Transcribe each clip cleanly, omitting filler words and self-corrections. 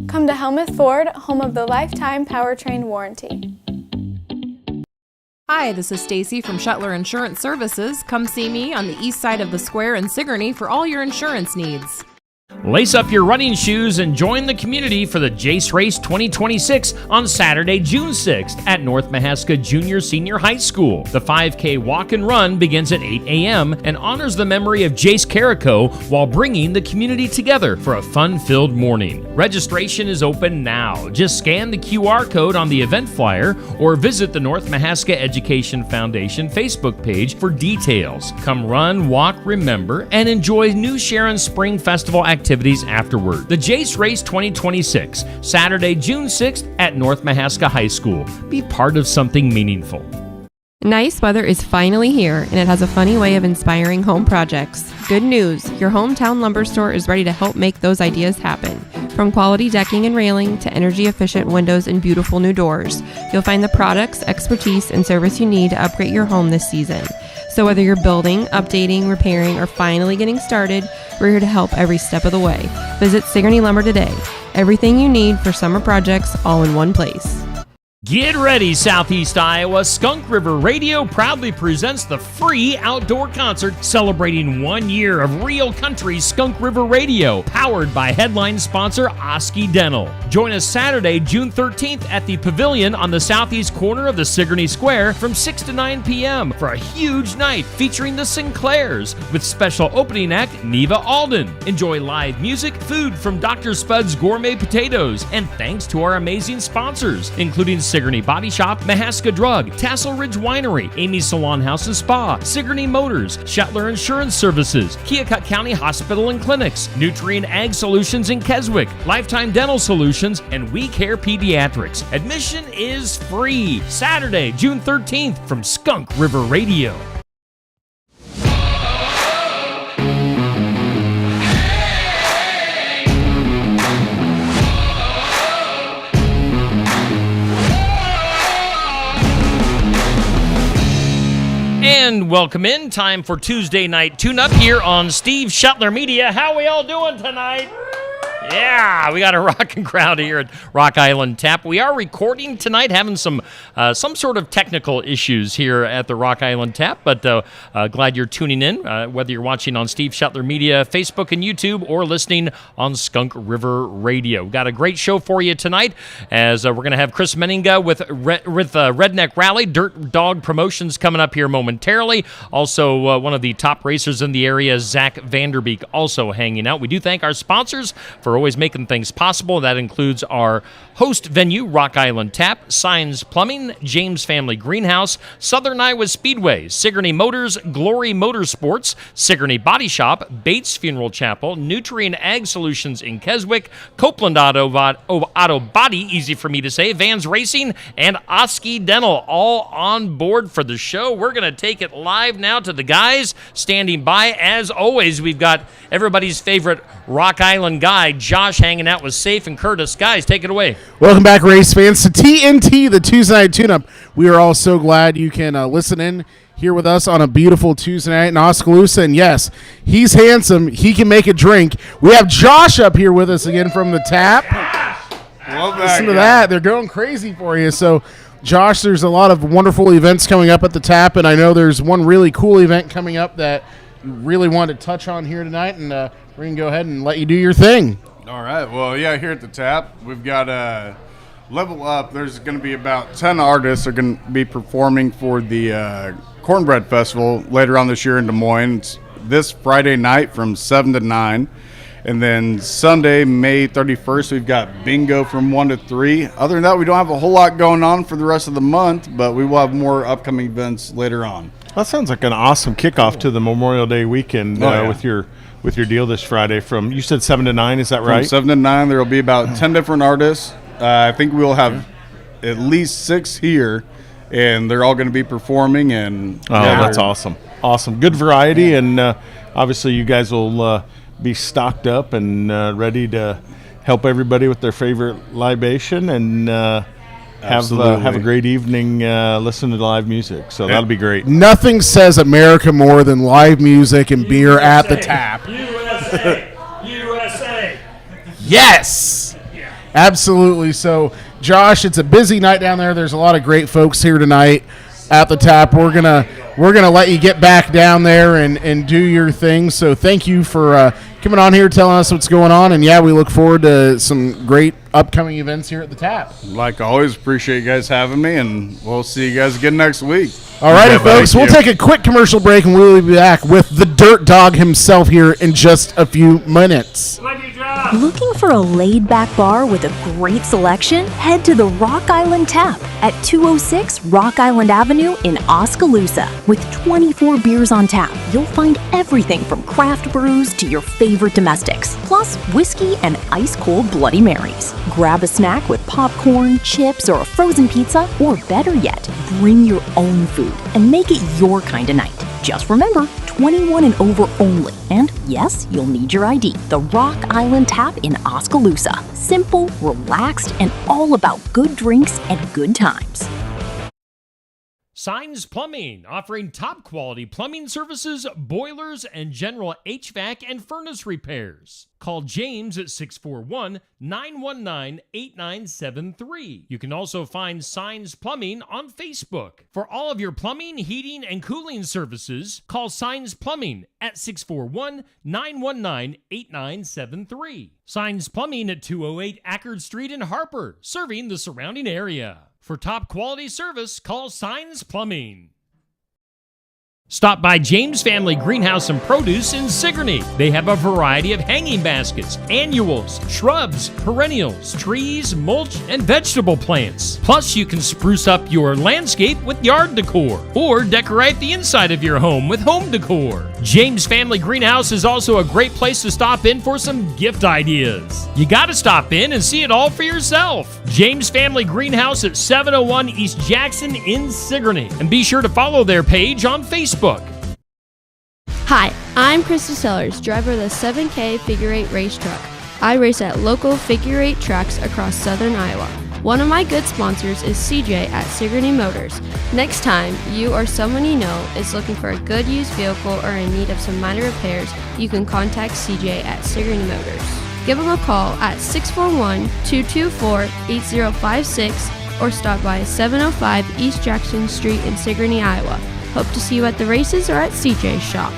Come to Helmuth Ford, home of the lifetime powertrain warranty. Hi, this is Stacy from Shuttler Insurance Services. Come see me on the east side of the square in Sigourney for all your insurance needs. Lace up your running shoes and join the community for the Jace Race 2026 on Saturday, June 6th at North Mahaska Junior Senior High School. The 5K walk and run begins at 8 a.m. and honors the memory of Jace Carrico while bringing the community together for a fun-filled morning. Registration is open now. Just scan the QR code on the event flyer or visit the North Mahaska Education Foundation Facebook page for details. Come run, walk, remember, and enjoy New Sharon Spring Festival activities afterward. The Jace Race 2026, Saturday, June 6th at North Mahaska High School. Be part of something meaningful. Nice weather is finally here, and it has a funny way of inspiring home projects. Good news, your hometown lumber store is ready to help make those ideas happen. From quality decking and railing to energy-efficient windows and beautiful new doors, you'll find the products, expertise, and service you need to upgrade your home this season. So whether you're building, updating, repairing, or finally getting started, we're here to help every step of the way. Visit Sigourney Lumber today. Everything you need for summer projects all in one place. Get ready, Southeast Iowa. Skunk River Radio proudly presents the free outdoor concert celebrating 1 year of real country Skunk River Radio, powered by headline sponsor Oski Dental. Join us Saturday, June 13th at the Pavilion on the southeast corner of the Sigourney Square from 6 to 9 p.m. for a huge night featuring the Sinclairs with special opening act Neva Alden. Enjoy live music, food from Dr. Spud's Gourmet Potatoes, and thanks to our amazing sponsors, including Sigourney Body Shop, Mahaska Drug, Tassel Ridge Winery, Amy's Salon House and Spa, Sigourney Motors, Shuttler Insurance Services, Keokuk County Hospital and Clinics, Nutrien Ag Solutions in Keswick, Lifetime Dental Solutions, and We Care Pediatrics. Admission is free. Saturday, June 13th from Skunk River Radio. And welcome in. Time for Tuesday Night Tune-Up here on Steve Shuttler Media. How we all doing tonight? Yeah, we got a rocking crowd here at Rock Island Tap. We are recording tonight, having some sort of technical issues here at the Rock Island Tap, but glad you're tuning in, whether you're watching on Steve Shuttler Media, Facebook and YouTube, or listening on Skunk River Radio. Got a great show for you tonight, as we're going to have Chris Menninga with Redneck Rally, Dirt Dog Promotions coming up here momentarily. Also, one of the top racers in the area, Zach Vanderbeek, also hanging out. We do thank our sponsors for always making things possible. That includes our host venue, Rock Island Tap, Signs Plumbing, James Family Greenhouse, Southern Iowa Speedway, Sigourney Motors, Glory Motorsports, Sigourney Body Shop, Bates Funeral Chapel, Nutrien Ag Solutions in Keswick, Copeland Auto Body, easy for me to say, Vans Racing, and Oski Dental, all on board for the show. We're going to take it live now to the guys standing by. As always, we've got everybody's favorite Rock Island guy, Josh, hanging out with Safe and Curtis. Guys, take it away. Welcome back, race fans, to TNT, the Tuesday Night Tune-Up. We are all so glad you can listen in here with us on a beautiful Tuesday night in Oskaloosa. And yes, he's handsome. He can make a drink. We have Josh up here with us again from the Tap. Listen to that. They're going crazy for you. So, Josh, there's a lot of wonderful events coming up at the Tap, and I know there's one really cool event coming up that you really want to touch on here tonight, and we're going to go ahead and let you do your thing. All right. Well, yeah, here at the Tap, we've got Level Up. There's going to be about 10 artists are going to be performing for the Cornbread Festival later on this year in Des Moines. It's this Friday night from 7 to 9. And then Sunday, May 31st, we've got bingo from 1 to 3. Other than that, we don't have a whole lot going on for the rest of the month, but we will have more upcoming events later on. That sounds like an awesome kickoff to the Memorial Day weekend with your deal this Friday. From, you said 7 to 9, is that right? From 7 to 9, there will be about 10 different artists. I think we'll have at least 6 here, and they're all going to be performing. And that's awesome. Awesome. Good variety, and obviously you guys will be stocked up and ready to help everybody with their favorite libation and have a great evening listening to live music. So that'll be great. Nothing says America more than live music and beer at the Tap. USA! Yes! Absolutely. So, Josh, it's a busy night down there. There's a lot of great folks here tonight at the tap. We're gonna let you get back down there and do your thing. So, thank you for coming on here, telling us what's going on. And yeah, we look forward to some great upcoming events here at the tap. Like always, appreciate you guys having me, and we'll see you guys again next week. All righty, Yeah, folks. We'll take a quick commercial break, and we'll be back with the Dirt Dog himself here in just a few minutes. Looking for a laid-back bar with a great selection? Head to the Rock Island Tap at 206 Rock Island Avenue in Oskaloosa. With 24 beers on tap, you'll find everything from craft brews to your favorite domestics, plus whiskey and ice-cold Bloody Marys. Grab a snack with popcorn, chips, or a frozen pizza, or better yet, bring your own food and make it your kind of night. Just remember, 21 and over only. And yes, you'll need your ID. The Rock Island Tap in Oskaloosa. Simple, relaxed, and all about good drinks and good times. Signs Plumbing, offering top quality plumbing services, boilers, and general HVAC and furnace repairs. Call James at 641-919-8973. You can also find Signs Plumbing on Facebook. For all of your plumbing, heating, and cooling services, call Signs Plumbing at 641-919-8973. Signs Plumbing at 208 Ackerd Street in Harper, serving the surrounding area. For top quality service, call Signs Plumbing. Stop by James Family Greenhouse and Produce in Sigourney. They have a variety of hanging baskets, annuals, shrubs, perennials, trees, mulch, and vegetable plants. Plus, you can spruce up your landscape with yard decor or decorate the inside of your home with home decor. James Family Greenhouse is also a great place to stop in for some gift ideas. You gotta stop in and see it all for yourself. James Family Greenhouse at 701 East Jackson in Sigourney. And be sure to follow their page on Facebook. Hi, I'm Krista Sellers, driver of the 7K Figure 8 race truck. I race at local figure 8 tracks across southern Iowa. One of my good sponsors is CJ at Sigourney Motors. Next time you or someone you know is looking for a good used vehicle or in need of some minor repairs, you can contact CJ at Sigourney Motors. Give them a call at 641-224-8056 or stop by 705 East Jackson Street in Sigourney, Iowa. Hope to see you at the races or at CJ's shop.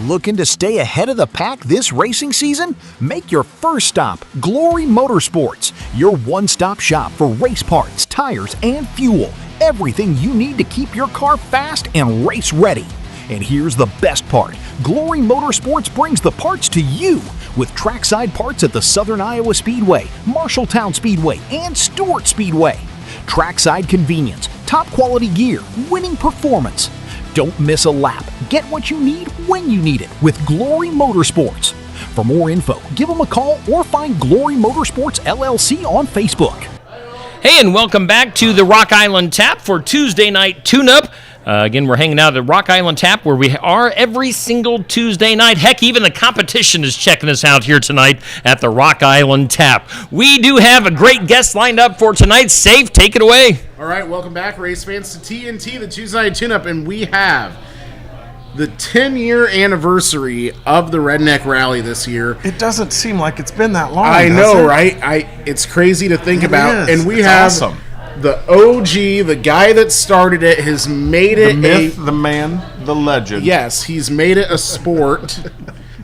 Looking to stay ahead of the pack this racing season? Make your first stop Glory Motorsports, your one-stop shop for race parts, tires, and fuel. Everything you need to keep your car fast and race ready. And here's the best part. Glory Motorsports brings the parts to you with trackside parts at the Southern Iowa Speedway, Marshalltown Speedway, and Stewart Speedway. Trackside convenience, top quality gear, winning performance. Don't miss a lap. Get what you need when you need it with Glory Motorsports. For more info, give them a call or find Glory Motorsports LLC on Facebook. Hey, and welcome back to the Rock Island Tap for Tuesday night tune-up. Again, we're hanging out at Rock Island Tap where we are every single Tuesday night. Heck, even the competition is checking us out here tonight at the Rock Island Tap. We do have a great guest lined up for tonight. Safe, take it away. All right, welcome back, race fans, to TNT, the Tuesday Night Tune-Up, and we have the 10-year anniversary of the Redneck Rally this year. It doesn't seem like it's been that long. I does know, it? right? It's crazy to think It about. is. And we It's have awesome. the OG, the guy that started it, has made it The myth, the man, the legend. Yes, he's made it a sport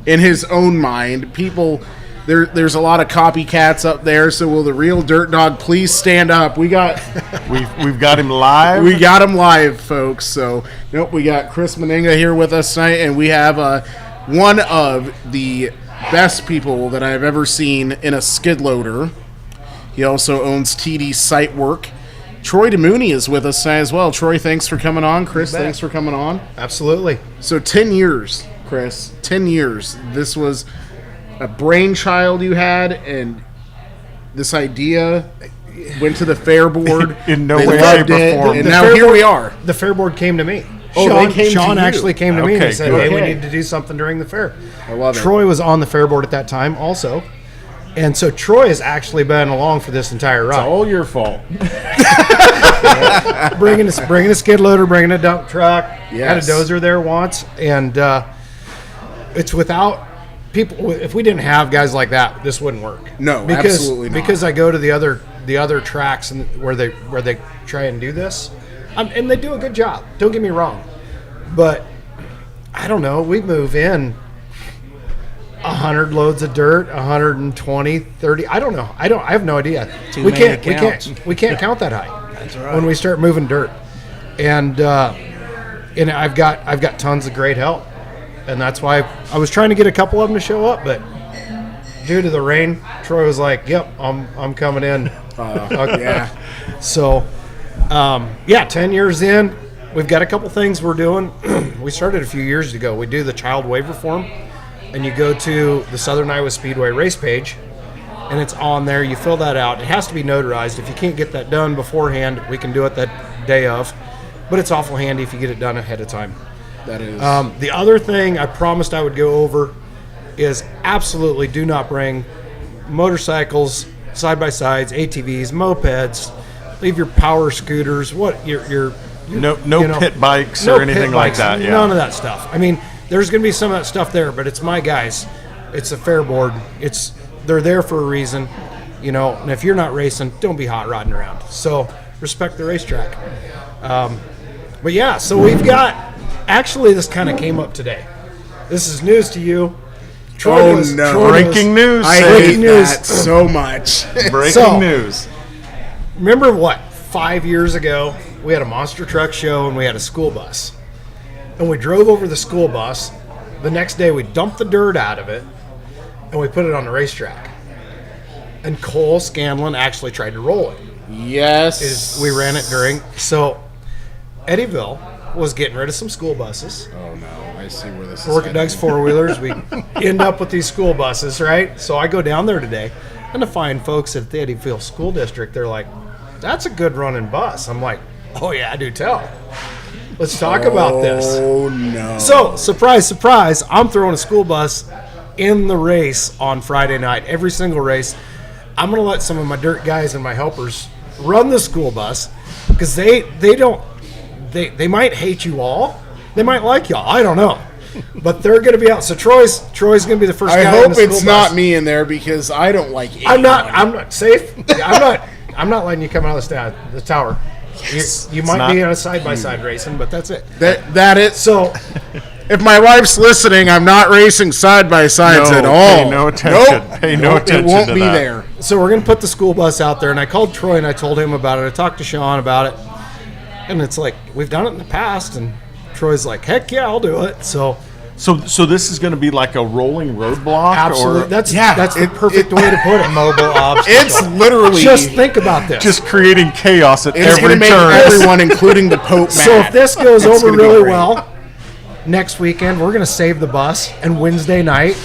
in his own mind. People, there's a lot of copycats up there. So will the real Dirt Dog please stand up? We've got him live. We got him live, folks. So nope, we got Chris Meninga here with us tonight, and we have one of the best people that I've ever seen in a skid loader. He also owns TD Site Work. Troy DeMooney is with us tonight as well. Troy, thanks for coming on. Chris, thanks for coming on. Absolutely. So 10 years, Chris. 10 years. This was a brainchild you had, and this idea went to the Fair Board. In no They way, loved shape, or it, form. and The now Fair here Board- we are. The Fair Board came to me. Oh, they came to Sean you. actually came to me and Okay, he said, good. hey, we Okay. need to do something during the fair. I love it. Troy was on the Fair Board at that time also. And so Troy has actually been along for this entire It's ride. all your fault. bringing a skid loader, bringing a dump truck. Yes. Had a dozer there once. And it's without people, if we didn't have guys like that, this wouldn't work. No, absolutely not. Because I go to the other tracks and where they try and do this, and they do a good job. Don't get me wrong, but I don't know. We move in 100 loads of dirt, 120, 30. I don't know. I have no idea. We can't count that high. That's right. When we start moving dirt, and I've got tons of great help, and that's why I was trying to get a couple of them to show up, but due to the rain, Troy was like, "Yep, I'm coming in." Yeah. So, 10 years in, we've got a couple things we're doing. We started a few years ago. We do the child waiver form, and you go to the Southern Iowa Speedway race page, and it's on there. You fill that out. It has to be notarized. If you can't get that done beforehand, we can do it that day of, but it's awful handy if you get it done ahead of time. That is. The other thing I promised I would go over is absolutely do not bring motorcycles, side-by-sides, ATVs, mopeds. Leave your power scooters, your pit bikes no or anything pit like bikes, that. Yeah. None of that stuff. I mean, there's going to be some of that stuff there, but it's my guys. It's a fair board. They're there for a reason, and if you're not racing, don't be hot rodding around. So respect the racetrack. But yeah, so we've got, actually this kind of came up today. This is news to you. Breaking news. I hate that so much. Breaking news. Remember 5 years ago, we had a monster truck show and we had a school bus. And we drove over the school bus. The next day we dumped the dirt out of it and we put it on the racetrack. And Cole Scanlon actually tried to roll it. Yes. We ran it during. So Eddyville was getting rid of some school buses. Oh no, I see where this is. Work at Doug's four-wheelers. We end up with these school buses, right? So I go down there today and to find folks at the Eddyville School District, they're like, that's a good running bus. I'm like, oh yeah, I do tell. Let's talk about this. Oh no. So, surprise, surprise, I'm throwing a school bus in the race on Friday night. Every single race. I'm going to let some of my dirt guys and my helpers run the school bus because they might hate you all. They might like y'all. I don't know. But they're going to be out. So Troy's going to be the first guy I in hope the school it's bus. not me in there because I don't like it. I'm not safe. I'm not letting you come out of the tower. You might be on a side-by-side racing, but that's it. That it. So if my wife's listening, I'm not racing side-by-sides at all. Pay no attention. Nope. Pay no attention It won't to be that. there. So we're going to put the school bus out there, and I called Troy and I told him about it. I talked to Sean about it, and it's like, we've done it in the past, and Troy's like, heck yeah, I'll do it. So this is going to be like a rolling roadblock? absolutely, Or that's the perfect way to put it. Mobile obstacle. It's literally Just think about this. just creating chaos at it's going every to make turn. everyone, including the Pope, mad. So if this goes It's over gonna be really great. well, next weekend we're going to save the bus, and Wednesday night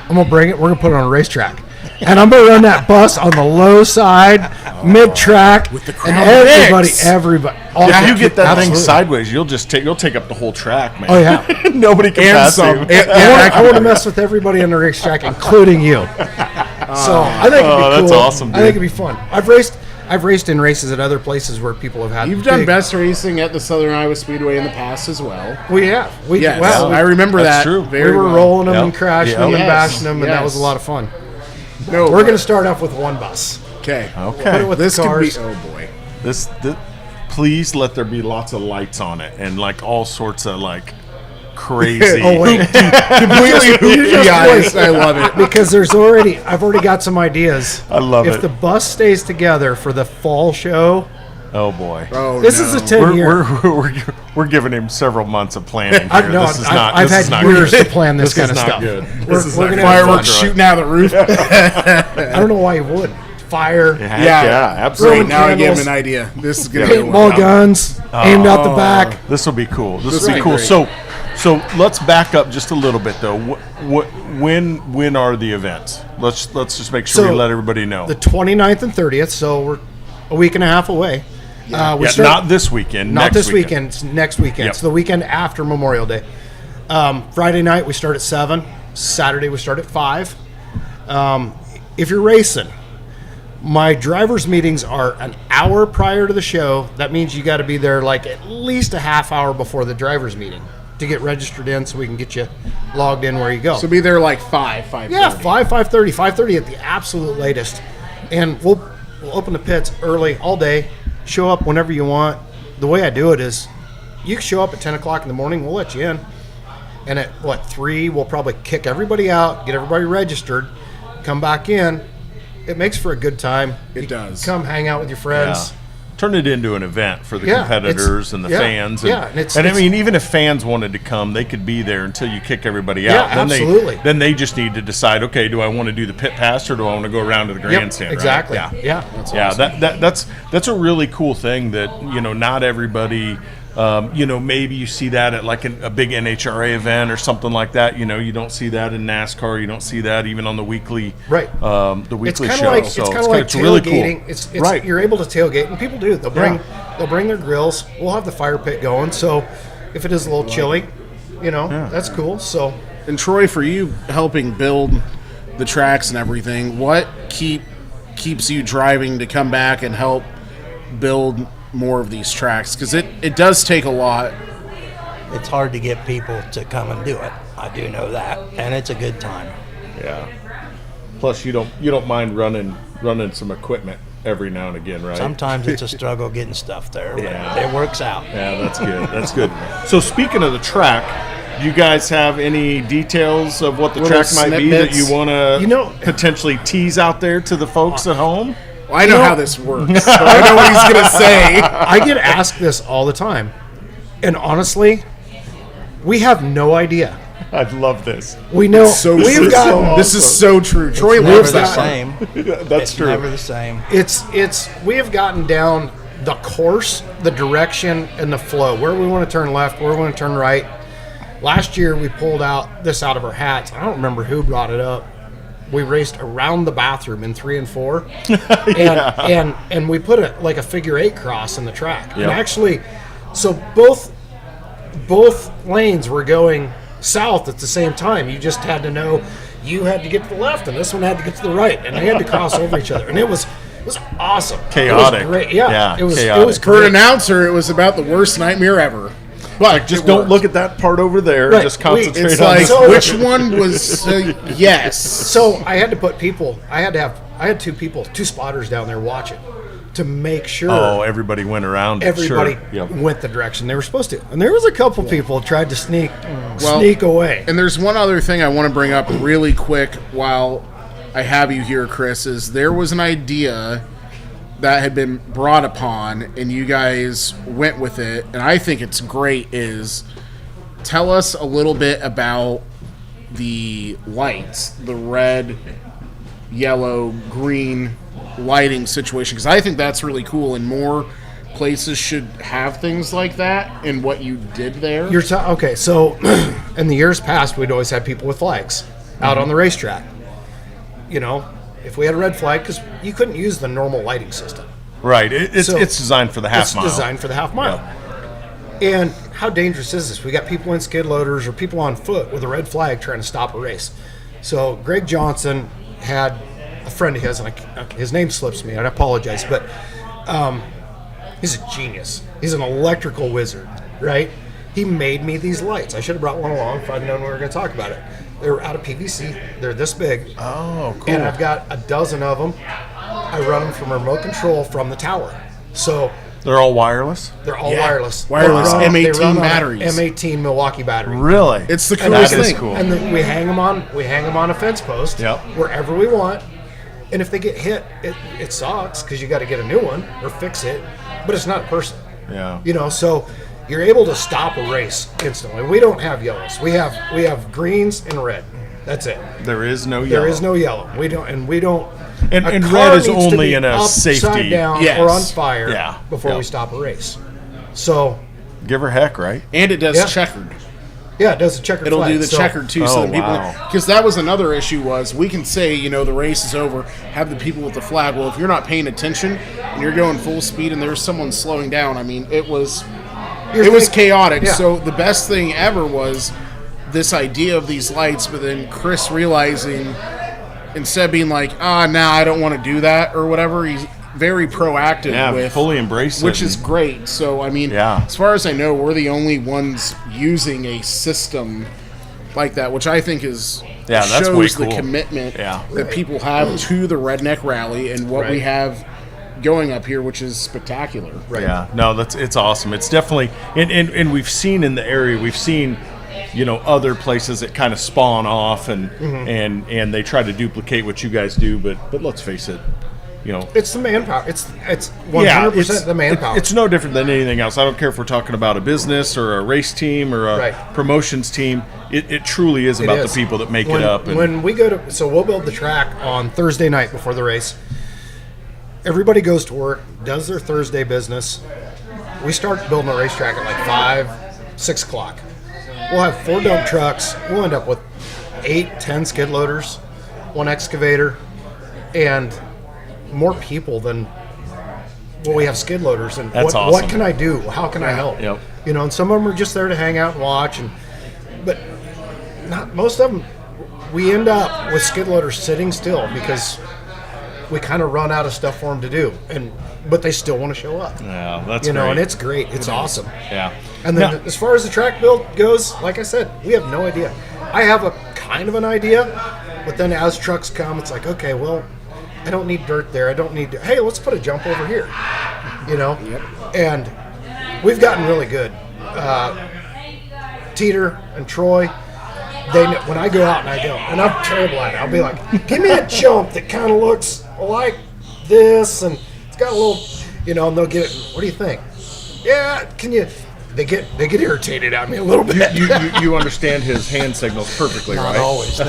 I'm going to bring it. We're going to put it on a racetrack. And I'm going to run that bus on the low side, mid-track, With the and crowd everybody. If you get that thing absolutely. sideways, you'll take up the whole track, man. Oh, yeah. Nobody can And pass some. you. I want to mess with everybody on the racetrack, including you. So I think it'd be cool. that's awesome, I dude. think it'd be fun. I've raced in races at other places where people have had. You've done best racing at the Southern Iowa Speedway in the past as well. We have. Yes, I remember That's that true. very We were well. rolling them Yep. and crashing Yep. them and Yes. bashing them, and that was a Yes. lot of fun. No, We're going to start off with one bus. Okay. Okay. with This the could be. cars. Oh boy. This, please let there be lots of lights on it and like all sorts of like crazy. Oh wait, Completely hoopty just eyes. wait. I love it. because I've already got some ideas. I love if it. the bus stays together for the fall show, Oh boy. Oh, this no. is a 10-year. We're giving him several months of planning here. I've had years to plan this kind of is not stuff. good. We're not gonna good. have Fireworks fun. shooting out of the roof. I don't know why you would. Fire, Heck yeah, Throwing absolutely. Now I give candles. him an idea. This is gonna be paintball guns aimed out the back. This will be cool. This will Right. be cool. Great. So let's back up just a little bit though. When are the events? Let's just make sure So, we let everybody know. The 29th and 30th, so we're a week and a half away. We start- not this weekend. Not next this weekend. It's next weekend. Yep. It's the weekend after Memorial Day. Friday night we start at 7. Saturday we start at 5. If you're racing, my driver's meetings are an hour prior to the show. That means you got to be there like at least a half hour before the driver's meeting to get registered in so we can get you logged in where you go. So be there like 5:30. Yeah, 5:30 at the absolute latest. And we'll open the pits early all day, show up whenever you want. The way I do it is you can show up at 10 o'clock in the morning, we'll let you in. And at, 3, we'll probably kick everybody out, get everybody registered, come back in. It makes for a good time. It does. Come hang out with your friends. Yeah. Turn it into an event for the Yeah, competitors and the fans. And, and I mean, even if fans wanted to come, they could be there until you kick everybody Yeah, out. Then absolutely. Then they just need to decide, okay, do I want to do the pit pass or do I want to go around to the grandstand? Exactly. Right? Yeah. That's awesome. That's a really cool thing that, not everybody, maybe you see that at like a big NHRA event or something like that. You don't see that in NASCAR. You don't see that even on the weekly the weekly it's show. It's kind of like it's really tailgating. cool. It's right. You're able to tailgate, and people do. They'll bring their grills. We'll have the fire pit going. So if it is a little chilly, that's cool. So And Troy, for you helping build the tracks and everything, what keeps you driving to come back and help build more of these tracks? Because it does take a lot. It's hard to get people to come and do it. I do know that, and it's a good time. Yeah. Plus, you don't mind running some equipment every now and again, right? Sometimes it's a struggle getting stuff there, but it works out. Yeah, that's good. That's good. So speaking of the track, do you guys have any details of what the Little track might be that you want to potentially tease out there to the folks at home? Well, I know how this works. So I know what he's going to say. I get asked this all the time. And honestly, we have no idea. I love this. We know. This is so true. Troy lives that. Same. That's true. Never the same. We have gotten down the course, the direction, and the flow. Where we want to turn left, where we want to turn right. Last year we pulled this out of our hats. I don't remember who brought it up. We raced around the bathroom in 3 and 4, and we put a figure 8 cross in the track. Yep. And actually, so both lanes were going south at the same time. You just had to know you had to get to the left, and this one had to get to the right, and they had to cross over each other. And it was awesome. Chaotic. It was great. Yeah. It was chaotic. For an announcer, it was about the worst nightmare ever. But just don't look at that part over there. Right. Just concentrate It's on like, this. which one was yes? So I had to put people. I had 2 people, 2 spotters down there watching to make sure. Oh, everybody went around. Everybody Sure. Yep. went the direction they were supposed to, and there was a couple people tried to sneak away. And there's one other thing I want to bring up really quick while I have you here, Chris. Is there was an idea that had been brought upon, and you guys went with it, and I think it's great. Is tell us a little bit about the lights, the red, yellow, green lighting situation, because I think that's really cool, and more places should have things like that. And what you did there, Okay, so in the years past, we'd always have people with flags out on the racetrack. If we had a red flag, because you couldn't use the normal lighting system. Right. It's designed for the half mile. It's designed for the half mile. Yeah. And how dangerous is this? We got people in skid loaders or people on foot with a red flag trying to stop a race. So Greg Johnson had a friend of his, and his name slips me, and I apologize, but he's a genius. He's an electrical wizard, right? He made me these lights. I should have brought one along if I'd known we were going to talk about it. They're out of PVC. They're this big. Oh, cool. And I've got a dozen of them. I run them from remote control from the tower. So they're all wireless? They're all wireless. Wireless They M18 run on batteries. M18 Milwaukee battery. Really? It's the coolest That is thing. cool. And then we hang them on a fence post wherever we want. And if they get hit, it sucks because you got to get a new one or fix it. But it's not a person. Yeah. So you're able to stop a race instantly. We don't have yellows. We have greens and red. That's it. There is no yellow. There is no yellow. We don't. And a car red is needs to only be in a upside safety. down Yes. or on fire before Yep. we stop a race. So Give her heck, right? And it does Yeah. checkered. yeah, it does a checkered It'll flag. do the So- checkered too, so Oh, that people, wow. because that was another issue. Was we can say the race is over, have the people with the flag. Well, if you're not paying attention and you're going full speed and there's someone slowing down, I mean, it was chaotic. Yeah. So the best thing ever was this idea of these lights, but then Chris realizing instead of being like, nah, I don't want to do that or whatever, very proactive with. Fully embrace it. Which is great. So, I mean, as far as I know, we're the only ones using a system like that, which I think is that's shows way cool. the commitment that people have to the Redneck Rally and what we have going up here, which is spectacular. Right. Yeah, no, it's awesome. It's definitely, and we've seen in the area, other places that kind of spawn off and they try to duplicate what you guys do, but let's face it, it's the manpower. It's 100% the manpower. It's no different than anything else. I don't care if we're talking about a business or a race team or a promotions team. It truly is about the people that make it up. When we go so we'll build the track on Thursday night before the race. Everybody goes to work, does their Thursday business. We start building a racetrack at like 5, 6 o'clock. We'll have 4 dump trucks. We'll end up with 8, 10 skid loaders, 1 excavator, and more people than we have skid loaders. And awesome. What can I do? How can I help? Yep. And some of them are just there to hang out and watch. But not most of them. We end up with skid loaders sitting still because we kind of run out of stuff for them to do, but they still want to show up. Yeah, that's great. And it's great. It's awesome. Yeah. And then as far as the track build goes, like I said, we have no idea. I have a kind of an idea, but then as trucks come, it's like, okay, well, I don't need dirt there. I don't need hey, let's put a jump over here. And we've gotten really good. Teeter and Troy, they know, when I go out and I'm terrible at it, I'll be like, give me a jump that kind of looks like this, and it's got a little, and they'll get it. What do you think? Yeah, can you? They get irritated at me a little bit. You understand his hand signals perfectly, Not right? always. No.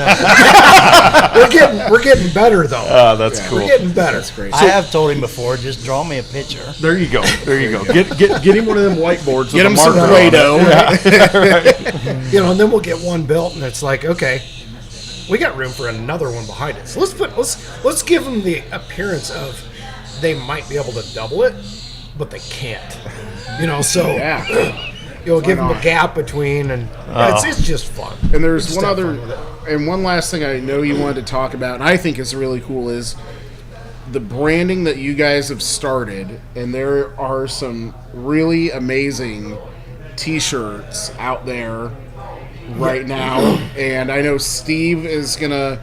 we're getting better though. That's cool. We're getting better. That's great. I have told him before, just draw me a picture. There you go. Get him one of them whiteboards. Get with him a some marker on it. Play-Doh. And then we'll get one built, and it's like, okay, we got room for another one behind it. So let's give them the appearance of they might be able to double it, but they can't. You'll give them a gap between, and it's just fun. And there's one last thing I know you wanted to talk about, and I think is really cool, is the branding that you guys have started, and there are some really amazing T-shirts out there right now, and I know Steve is going to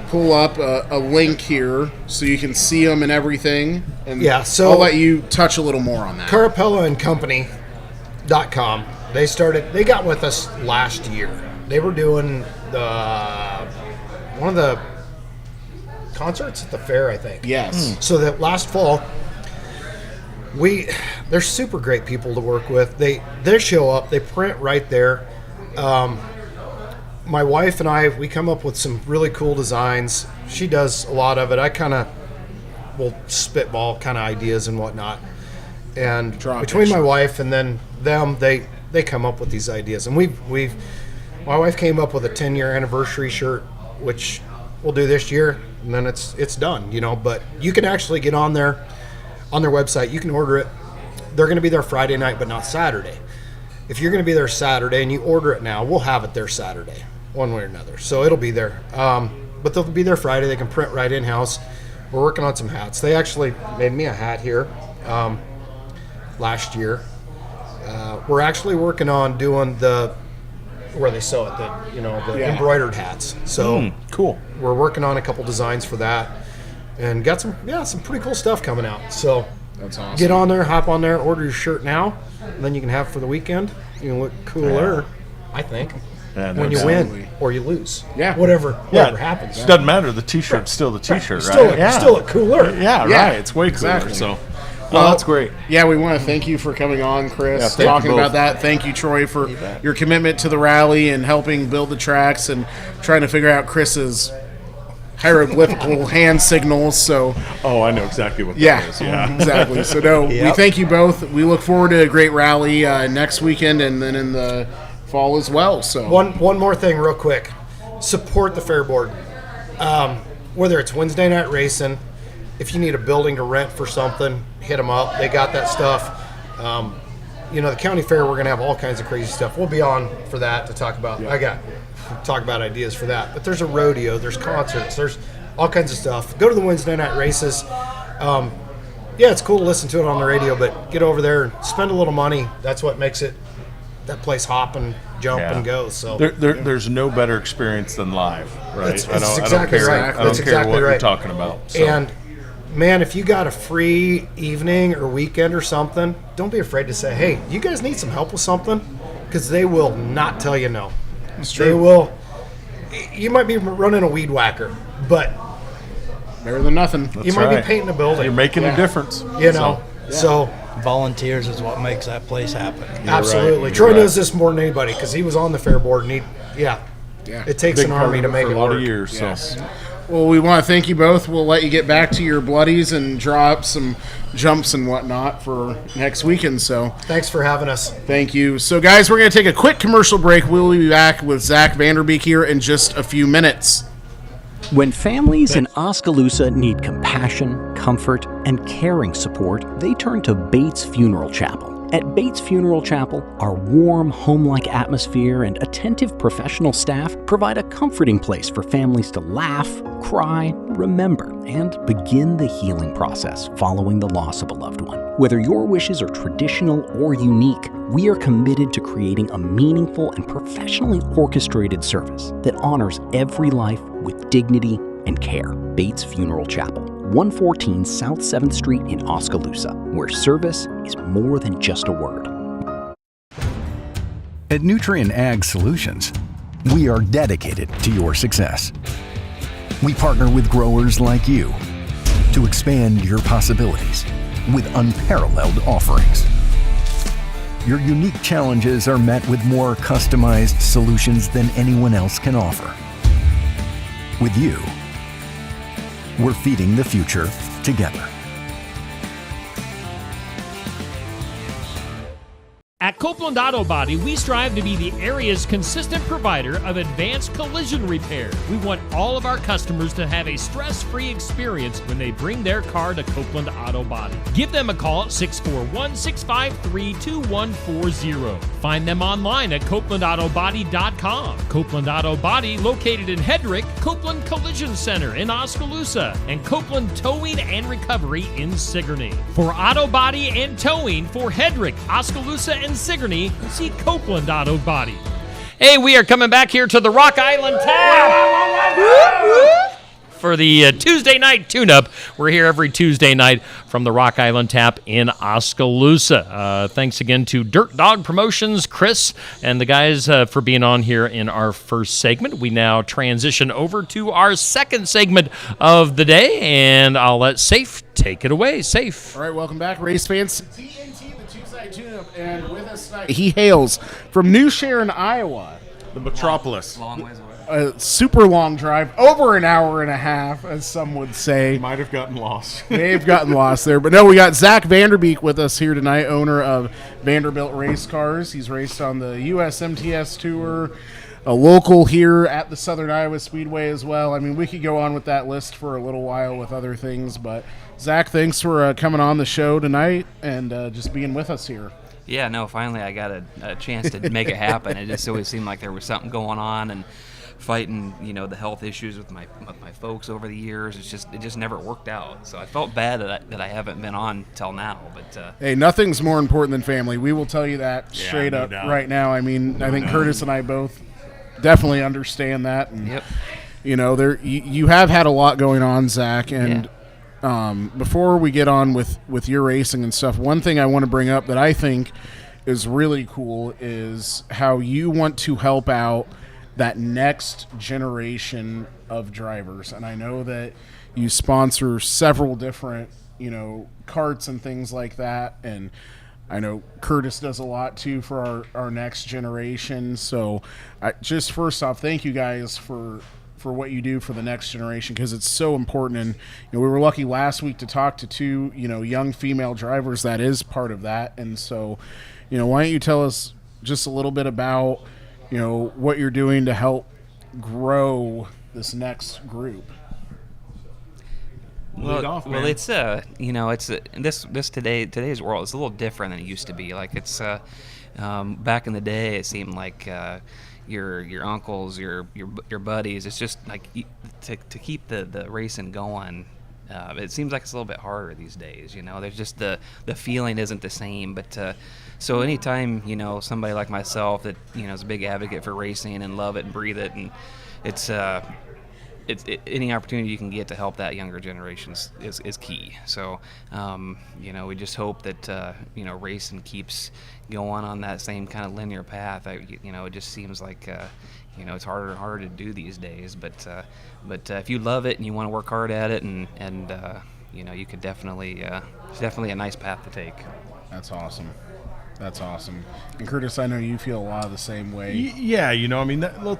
pull up a link here so you can see them and everything, and so I'll let you touch a little more on that. Carapella and Company.com. They got with us last year. They were doing one of the concerts at the fair, I think. Yes. So that last fall, they're super great people to work with. They show up, they print right there. My wife and I, we come up with some really cool designs. She does a lot of it. I kind of will spitball kind of ideas and whatnot. And between my wife and then them, they come up with these ideas. And my wife came up with a 10-year anniversary shirt, which we'll do this year, and then it's done, But you can actually get on their website. You can order it. They're going to be there Friday night, but not Saturday. If you're going to be there Saturday and you order it now, we'll have it there Saturday, one way or another. So it'll be there. But they'll be there Friday. They can print right in-house. We're working on some hats. They actually made me a hat here last year. We're actually working on doing where they sew it, the embroidered hats. So cool. We're working on a couple designs for that, and got some pretty cool stuff coming out. So that's awesome. Get on there, hop on there, order your shirt now, and then you can have it for the weekend. You can look cooler, I think, when you win or you lose. Yeah, whatever happens. It doesn't matter. The T-shirt's still the T-shirt, right? Still look cooler. Yeah, right. It's way cooler. Exactly. So. Well, that's great. Yeah, we want to thank you for coming on, Chris, Yeah, talking about that. Thank you, Troy, for your commitment to the rally and helping build the tracks and trying to figure out Chris's hieroglyphical hand signals. So, I know exactly what that is. Yeah, exactly. So, we thank you both. We look forward to a great rally next weekend and then in the fall as well. So, one more thing, real quick: support the Fair Board. Whether it's Wednesday night racing. If you need a building to rent for something, hit them up. They got that stuff. The county fair, we're going to have all kinds of crazy stuff. We'll be on for that to talk about. Talk about ideas for that. But there's a rodeo, there's concerts, there's all kinds of stuff. Go to the Wednesday night races. Yeah, it's cool to listen to it on the radio, but get over there and spend a little money. That's what makes it that place hop and jump and go. So there's no better experience than live, right? It's exactly right. I don't care what you're talking about. So. And man, if you got a free evening or weekend or something, don't be afraid to say, "Hey, you guys need some help with something," because they will not tell you no. It's true. They will. You might be running a weed whacker, but better than nothing. You might be painting a building. You're making a difference. You know, so volunteers is what makes that place happen. Absolutely. Troy knows this more than anybody because he was on the fair board, and it takes an army to make it a lot work. of years. Yes. So. Well, we want to thank you both. We'll let you get back to your bloodies and draw up some jumps and whatnot for next weekend. So thanks for having us. Thank you. So, guys, we're going to take a quick commercial break. We'll be back with Zach Vanderbeek here in just a few minutes. When families in Oskaloosa need compassion, comfort, and caring support, they turn to Bates Funeral Chapel. At Bates Funeral Chapel, our warm, home-like atmosphere and attentive professional staff provide a comforting place for families to laugh, cry, remember, and begin the healing process following the loss of a loved one. Whether your wishes are traditional or unique, we are committed to creating a meaningful and professionally orchestrated service that honors every life with dignity and care. Bates Funeral Chapel, 114 South 7th Street in Oskaloosa, where service is more than just a word. At Nutrien Ag Solutions, we are dedicated to your success. We partner with growers like you to expand your possibilities with unparalleled offerings. Your unique challenges are met with more customized solutions than anyone else can offer. With you, we're feeding the future together. At Copeland Auto Body, we strive to be the area's consistent provider of advanced collision repair. We want all of our customers to have a stress-free experience when they bring their car to Copeland Auto Body. Give them a call at 641-653-2140. Find them online at CopelandAutoBody.com. Copeland Auto Body, located in Hedrick, Copeland Collision Center in Oskaloosa, and Copeland Towing and Recovery in Sigourney. For auto body and towing for Hedrick, Oskaloosa, and Sigourney, see Copeland Auto Body. Hey, we are coming back here to the Rock Island Tap for the Tuesday night tune-up. We're here every Tuesday night from the Rock Island Tap in Oskaloosa. Thanks again to Dirt Dog Promotions, Chris, and the guys for being on here in our first segment. We now transition over to our second segment of the day, and I'll let Safe take it away. Safe. All right, welcome back, race fans. TNT, the Tuesday tune-up, and with us tonight, he hails from New Sharon, Iowa. The metropolis. Long ways away. A super long drive, over an hour and a half, as some would say. Might have gotten lost. They've gotten lost there. But no, we got Zach Vanderbeek with us here tonight, owner of Vanderbilt Race Cars. He's raced on the USMTS Tour, a local here at the Southern Iowa Speedway as well. I mean, we could go on with that list for a little while with other things. But, Zach, thanks for coming on the show tonight and just being with us here. Yeah, no, finally I got a chance to make it happen. It just always seemed like there was something going on, and fighting, the health issues with my folks over the years. It just never worked out. So I felt bad that I haven't been on till now. But hey, nothing's more important than family. We will tell you that straight up right now. I mean, I think Curtis and I both definitely understand that. And, yep. You have had a lot going on, Zach, and before we get on with your racing and stuff, one thing I want to bring up that I think is really cool is how you want to help out that next generation of drivers. And I know that you sponsor several different, carts and things like that. And I know Curtis does a lot too for our next generation. So just first off, thank you guys for what you do for the next generation, because it's so important. And we were lucky last week to talk to two young female drivers that is part of that. And so why don't you tell us just a little bit about what you're doing to help grow this next group? Well, it's it's today's world is a little different than it used to be. Like it's back in the day, it seemed like your uncles, your buddies. It's just like to keep the racing going. It seems like it's a little bit harder these days. There's just the feeling isn't the same. But so anytime somebody like myself that is a big advocate for racing and love it and breathe it, and it's any opportunity you can get to help that younger generation is key. So we just hope that racing keeps going on that same kind of linear path. It just seems like it's harder and harder to do these days. But if you love it and you want to work hard at it, and you could definitely it's definitely a nice path to take. That's awesome. That's awesome. And Curtis, I know you feel a lot of the same way. Yeah,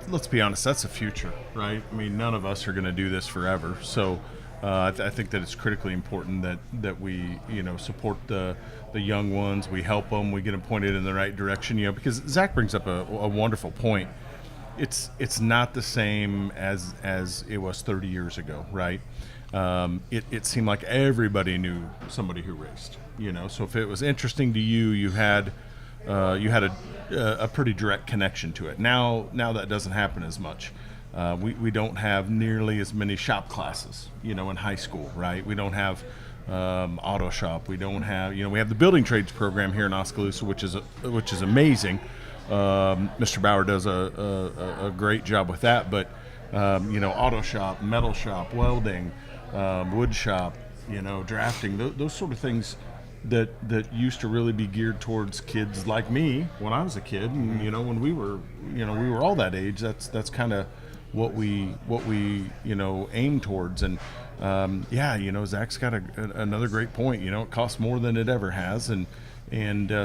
let's be honest, that's the future, right? I mean, none of us are going to do this forever. So I think that it's critically important that we, support the young ones. We help them. We get them pointed in the right direction, because Zach brings up a wonderful point. It's not the same as it was 30 years ago, right? It seemed like everybody knew somebody who raced, So if it was interesting to you, you had a pretty direct connection to it. Now that doesn't happen as much. We don't have nearly as many shop classes, in high school, right? We don't have auto shop. We don't have, we have the building trades program here in Oskaloosa, which is amazing. Mr. Bauer does a great job with that, but auto shop, metal shop, welding, wood shop, drafting, those sort of things that used to really be geared towards kids like me when I was a kid, and when we were all that age. That's kind of what we aim towards. And Zach's got another great point. It costs more than it ever has, and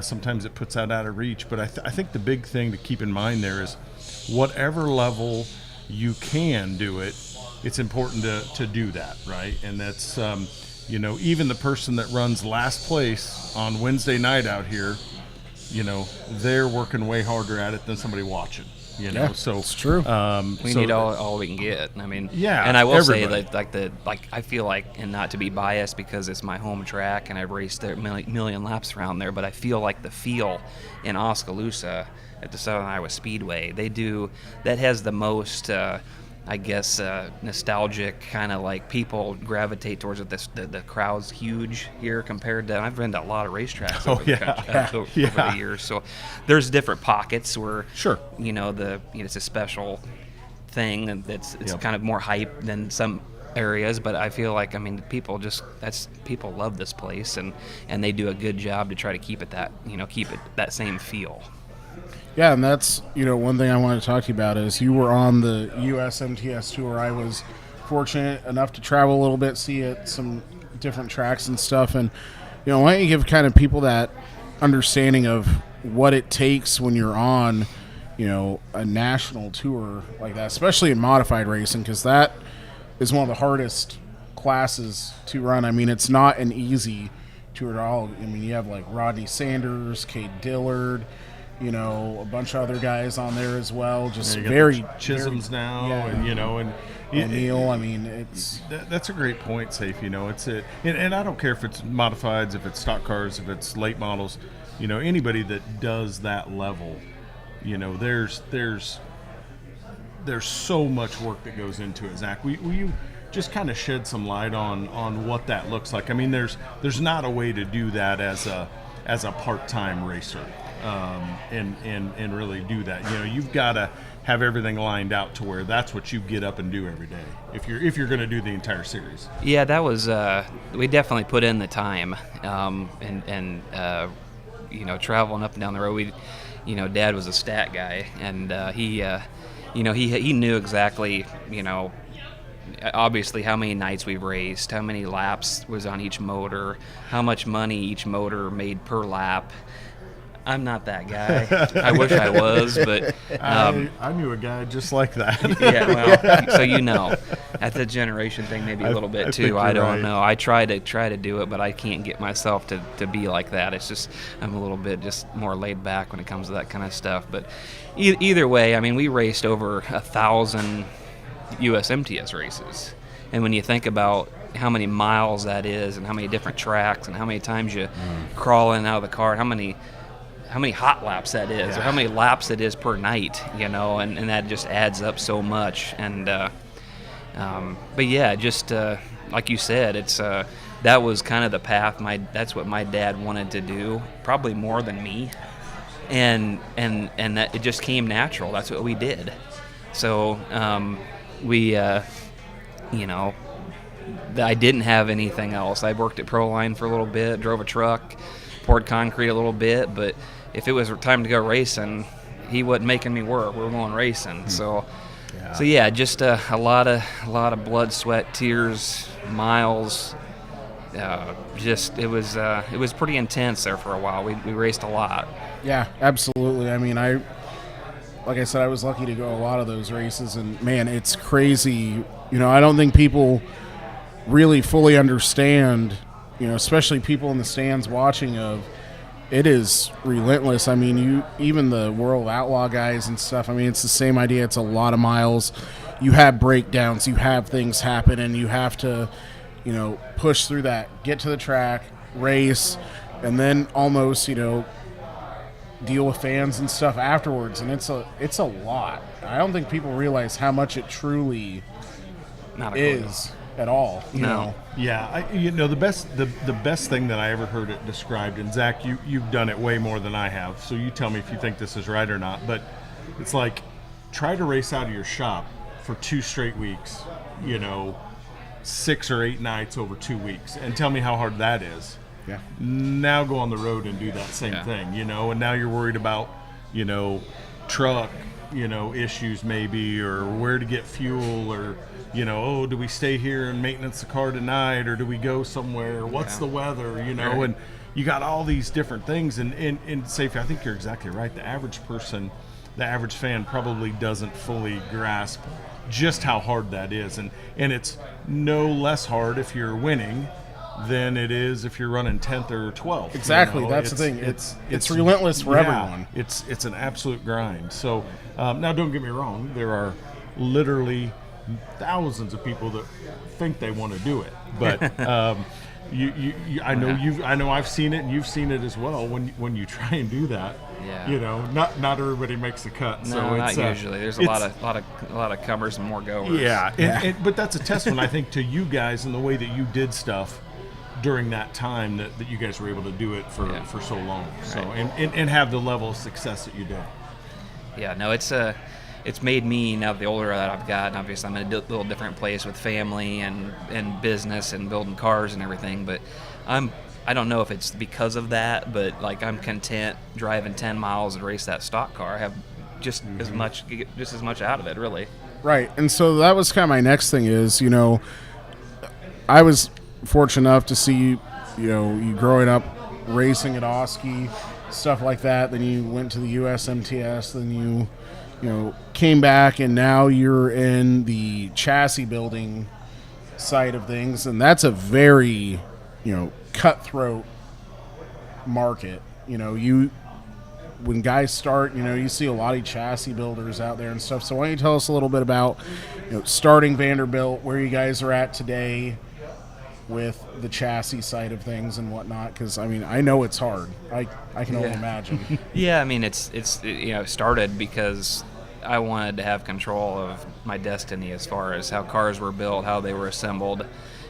sometimes it puts that out of reach. But I think the big thing to keep in mind there is whatever level you can do it, it's important to do that, right? And that's even the person that runs last place on Wednesday night out here, they're working way harder at it than somebody watching. So it's true. We need all we can get. I mean, yeah. And I will everybody. say that I feel like, and not to be biased because it's my home track and I've raced there million laps around there, but I feel like the feel in Oskaloosa at the Southern Iowa Speedway, that has the most. Nostalgic kind of like people gravitate towards it. The crowd's huge here compared to, I've been to a lot of racetracks over the years. So there's different pockets where, sure, it's a special thing and it's kind of more hype than some areas. But I feel like, people love this place and they do a good job to try to keep it that same feel. Yeah, and that's, one thing I wanted to talk to you about is you were on the US MTS tour. I was fortunate enough to travel a little bit, see it, some different tracks and stuff. And, why don't you give kind of people that understanding of what it takes when you're on, a national tour like that, especially in modified racing, because that is one of the hardest classes to run. It's not an easy tour at all. You have like Rodney Sanders, Cade Dillard, a bunch of other guys on there as well. Just very Chisholm's now, yeah, and O'Neill. It's that's a great point, Safe. And I don't care if it's modifieds, if it's stock cars, if it's late models. Anybody that does that level, there's so much work that goes into it. Zach, will you just kind of shed some light on what that looks like? There's not a way to do that as a part-time racer. And really do that. You've got to have everything lined out to where that's what you get up and do every day if you're going to do the entire series. Yeah, that was we definitely put in the time, and traveling up and down the road. Dad was a stat guy, and he knew exactly obviously how many nights we raced, how many laps was on each motor, how much money each motor made per lap. I'm not that guy. I wish I was, but I knew a guy just like that. Yeah, well, so that's a generation thing, maybe a little bit too. I don't know. I try to do it, but I can't get myself to be like that. It's just I'm a little bit just more laid back when it comes to that kind of stuff. But either way, we raced over 1,000 US MTS races, and when you think about how many miles that is, and how many different tracks, and how many times you crawl in and out of the car, how many hot laps that is, or how many laps it is per night, and that just adds up so much. And but yeah, just like you said, it's that was kind of the path. That's what my dad wanted to do, probably more than me, and that it just came natural. That's what we did. So we, you know, I didn't have anything else. I worked at Proline for a little bit, drove a truck, poured concrete a little bit, but if it was time to go racing, he wasn't making me work. We were going racing. So yeah, just a lot of blood, sweat, tears, miles. It was pretty intense there for a while. We raced a lot. Yeah, absolutely. I mean, like I said, I was lucky to go a lot of those races, and man, it's crazy. You know, I don't think people really fully understand, you know, especially people in the stands watching, of it is relentless. I mean, even the World Outlaw guys and stuff, I mean, it's the same idea. It's a lot of miles. You have breakdowns, you have things happen, and you have to, you know, push through that, get to the track, race, and then almost, you know, deal with fans and stuff afterwards. And it's a lot. I don't think people realize how much it truly is at all. You know? Yeah, the best thing that I ever heard it described, and Zach, you've done it way more than I have, so you tell me if you think this is right or not, but it's like, try to race out of your shop for 2 straight weeks, you know, 6 or 8 nights over 2 weeks, and tell me how hard that is. Yeah. Now go on the road and do that same thing, you know, and now you're worried about, you know, truck, you know, issues maybe, or where to get fuel, or, you know, oh, do we stay here and maintenance the car tonight, or do we go somewhere? What's the weather, you know? And you got all these different things. And safety, I think you're exactly right. The average person, the average fan probably doesn't fully grasp just how hard that is. And it's no less hard if you're winning than it is if you're running 10th or 12th. Exactly, you know? That's the thing. It's relentless for everyone. It's an absolute grind. So now, don't get me wrong. There are literally thousands of people that think they want to do it, but I know I've seen it, and you've seen it as well. When you try and do that, you know, not everybody makes the cut. No, so not usually. There's a lot of comers and more goers. Yeah, but that's a testament, I think, to you guys and the way that you did stuff during that time that you guys were able to do it for so long. So and have the level of success that you did. Yeah, no, it's made me, now the older that I've gotten, obviously I'm in a little different place with family and business and building cars and everything, but I don't know if it's because of that, but like I'm content driving 10 miles and race that stock car. I have just as much out of it, really. Right, and so that was kind of my next thing is, you know, I was fortunate enough to see, you know, you growing up racing at Oski, stuff like that. Then you went to the USMTS, then you know, came back, and now you're in the chassis building side of things, and that's a very, you know, cutthroat market. You know, when guys start, you know, you see a lot of chassis builders out there and stuff. So why don't you tell us a little bit about, you know, starting Vanderbilt, where you guys are at today with the chassis side of things and whatnot, because I mean, I know it's hard. I can only imagine. Yeah, I mean, it's you know, started because I wanted to have control of my destiny as far as how cars were built, how they were assembled.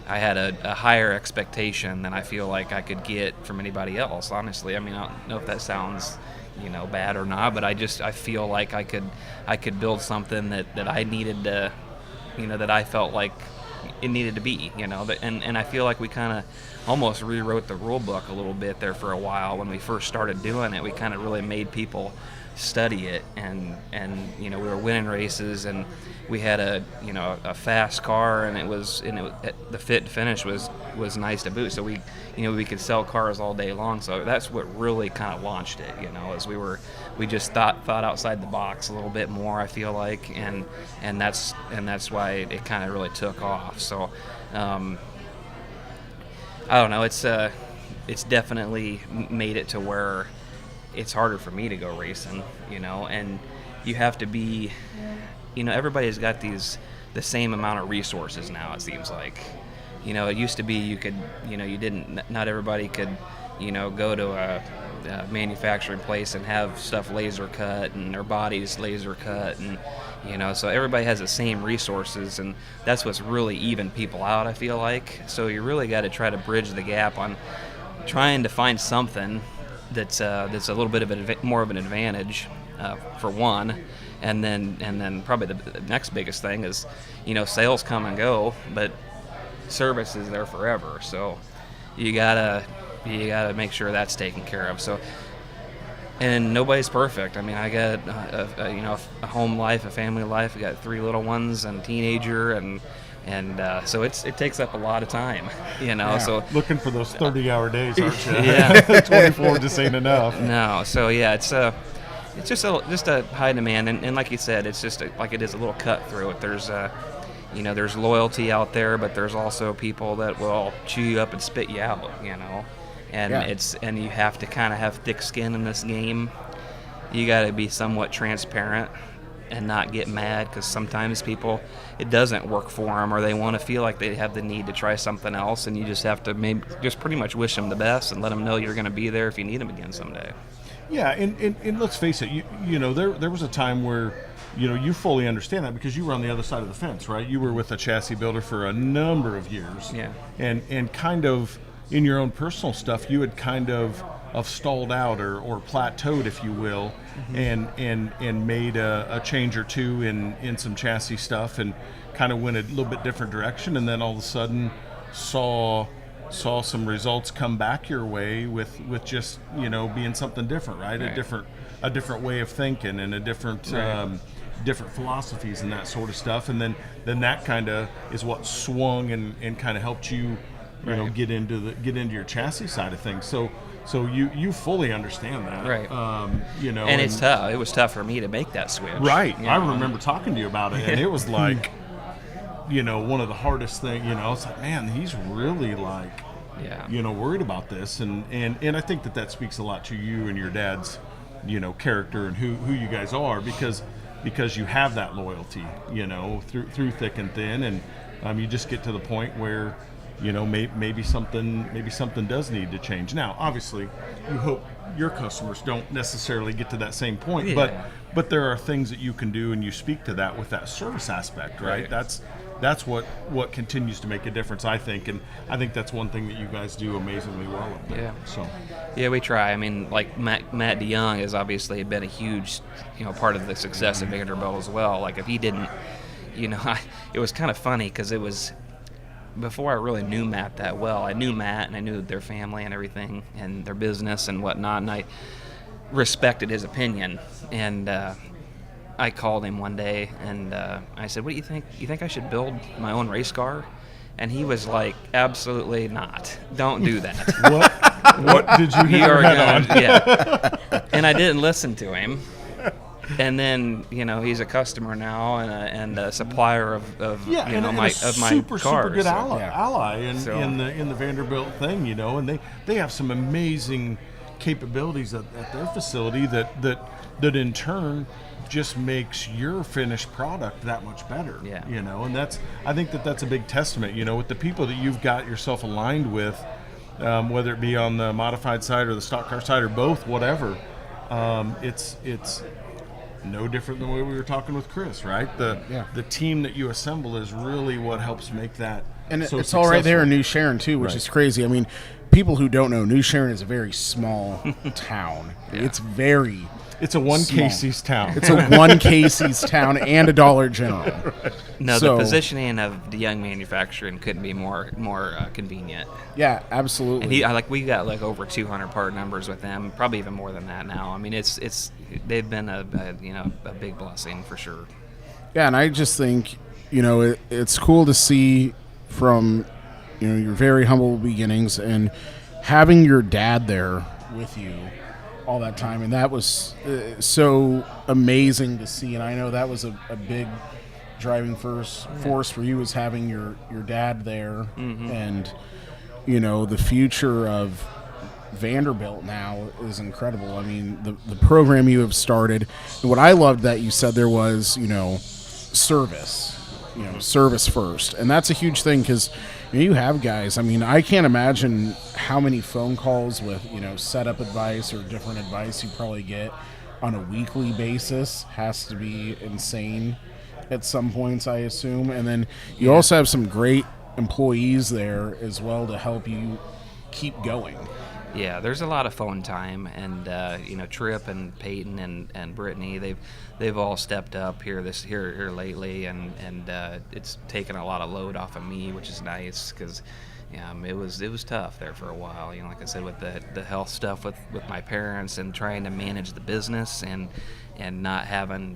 I had a higher expectation than I feel like I could get from anybody else, honestly. I mean, I don't know if that sounds, you know, bad or not, but I feel like I could build something that I needed to, you know, that I felt like it needed to be, you know, and I feel like we kind of almost rewrote the rule book a little bit there for a while. When we first started doing it, we kind of really made people study it, and you know, we were winning races, and we had a fast car, and the fit and finish was nice to boot. So we could sell cars all day long. So that's what really kind of launched it, you know, as we just thought outside the box a little bit more, I feel like, and that's why it kind of really took off. So I don't know, it's definitely made it to where it's harder for me to go racing, you know, and you have to be, you know, everybody's got the same amount of resources now, it seems like. You know, it used to be you could, you know, not everybody could, you know, go to manufacturing place and have stuff laser cut and their bodies laser cut, and so everybody has the same resources, and that's what's really even people out, I feel like. So you really got to try to bridge the gap on trying to find something that's a little bit of more of an advantage for one, and then probably the next biggest thing is sales come and go, but service is there forever. So you gotta make sure that's taken care of. So, and nobody's perfect. I mean, I got a home life, a family life. I got 3 little ones and a teenager, and so it takes up a lot of time. So looking for those 30-hour days, aren't you? Yeah, 24 just ain't enough. No, so yeah, it's just a high demand, and like you said, it's just like it is a little cutthroat. There's there's loyalty out there, but there's also people that will chew you up and spit you out. And and you have to kind of have thick skin in this game. You got to be somewhat transparent and not get mad, because sometimes people, it doesn't work for them, or they want to feel like they have the need to try something else, and you just have to just pretty much wish them the best and let them know you're going to be there if you need them again someday. Yeah, and let's face it, there was a time where you fully understand that, because you were on the other side of the fence, right? You were with a chassis builder for a number of years. Yeah. And kind of in your own personal stuff, you had kind of stalled out or plateaued, if you will, and made a change or two in some chassis stuff, and kind of went a little bit different direction, and then all of a sudden saw some results come back your way with just being something different, right? A different way of thinking, and a different different philosophies and that sort of stuff, and then that kind of is what swung and kind of helped you get into your chassis side of things. So you fully understand that, right? And it's tough. It was tough for me to make that switch, right? I remember talking to you about it, and it was like one of the hardest things. It's like, man, he's really like worried about this, and I think that speaks a lot to you and your dad's character and who you guys are, because you have that loyalty through thick and thin, and you just get to the point where maybe something does need to change. Now, obviously, you hope your customers don't necessarily get to that same point, but there are things that you can do, and you speak to that with that service aspect, right? That's what continues to make a difference, I think, and I think that's one thing that you guys do amazingly well at. Yeah. So. Yeah, we try. I mean, like Matt DeYoung has obviously been a huge, part of the success of Vanderbilt as well. Like if he didn't, it was kind of funny, because it was before I really knew Matt that well. I knew Matt, and I knew their family and everything, and their business and whatnot, and I respected his opinion. And I called him one day, and I said, "What do you think? You think I should build my own race car?" And he was like, "Absolutely not. Don't do that." What did you hear on? Yeah. And I didn't listen to him. And then he's a customer now and a supplier of my super cars. Good ally in the Vanderbilt thing, and they have some amazing capabilities at their facility that in turn just makes your finished product that much better. Yeah. And I think that's a big testament, with the people that you've got yourself aligned with, whether it be on the modified side or the stock car side or both, whatever. It's no different than what we were talking with Chris, right? The team that you assemble is really what helps make that. And so it's all right there in New Sharon too, which is crazy. I mean, people who don't know, New Sharon is a very small town. Yeah. It's a one small. Casey's town. It's a one Casey's town and a Dollar General. No, the positioning of the young manufacturing couldn't be more convenient. Yeah, absolutely. And we got over 200 part numbers with them, probably even more than that now. I mean, it's they've been a big blessing for sure. Yeah, and I just think it's cool to see from your very humble beginnings and having your dad there with you all that time, and that was so amazing to see. And I know that was a big driving force for you, was having your dad there. Mm-hmm. And the future of Vanderbilt now is incredible. I mean, the program you have started, and what I loved that you said there was service. service first, and that's a huge thing because you have guys. I mean, I can't imagine how many phone calls with setup advice or different advice you probably get on a weekly basis. Has to be insane at some points, I assume. And then you also have some great employees there as well to help you keep going. Yeah, there's a lot of phone time, and Tripp and Peyton and Brittany, they've all stepped up here lately, and it's taken a lot of load off of me, which is nice because it was tough there for a while. Like I said, with the health stuff with my parents and trying to manage the business and not having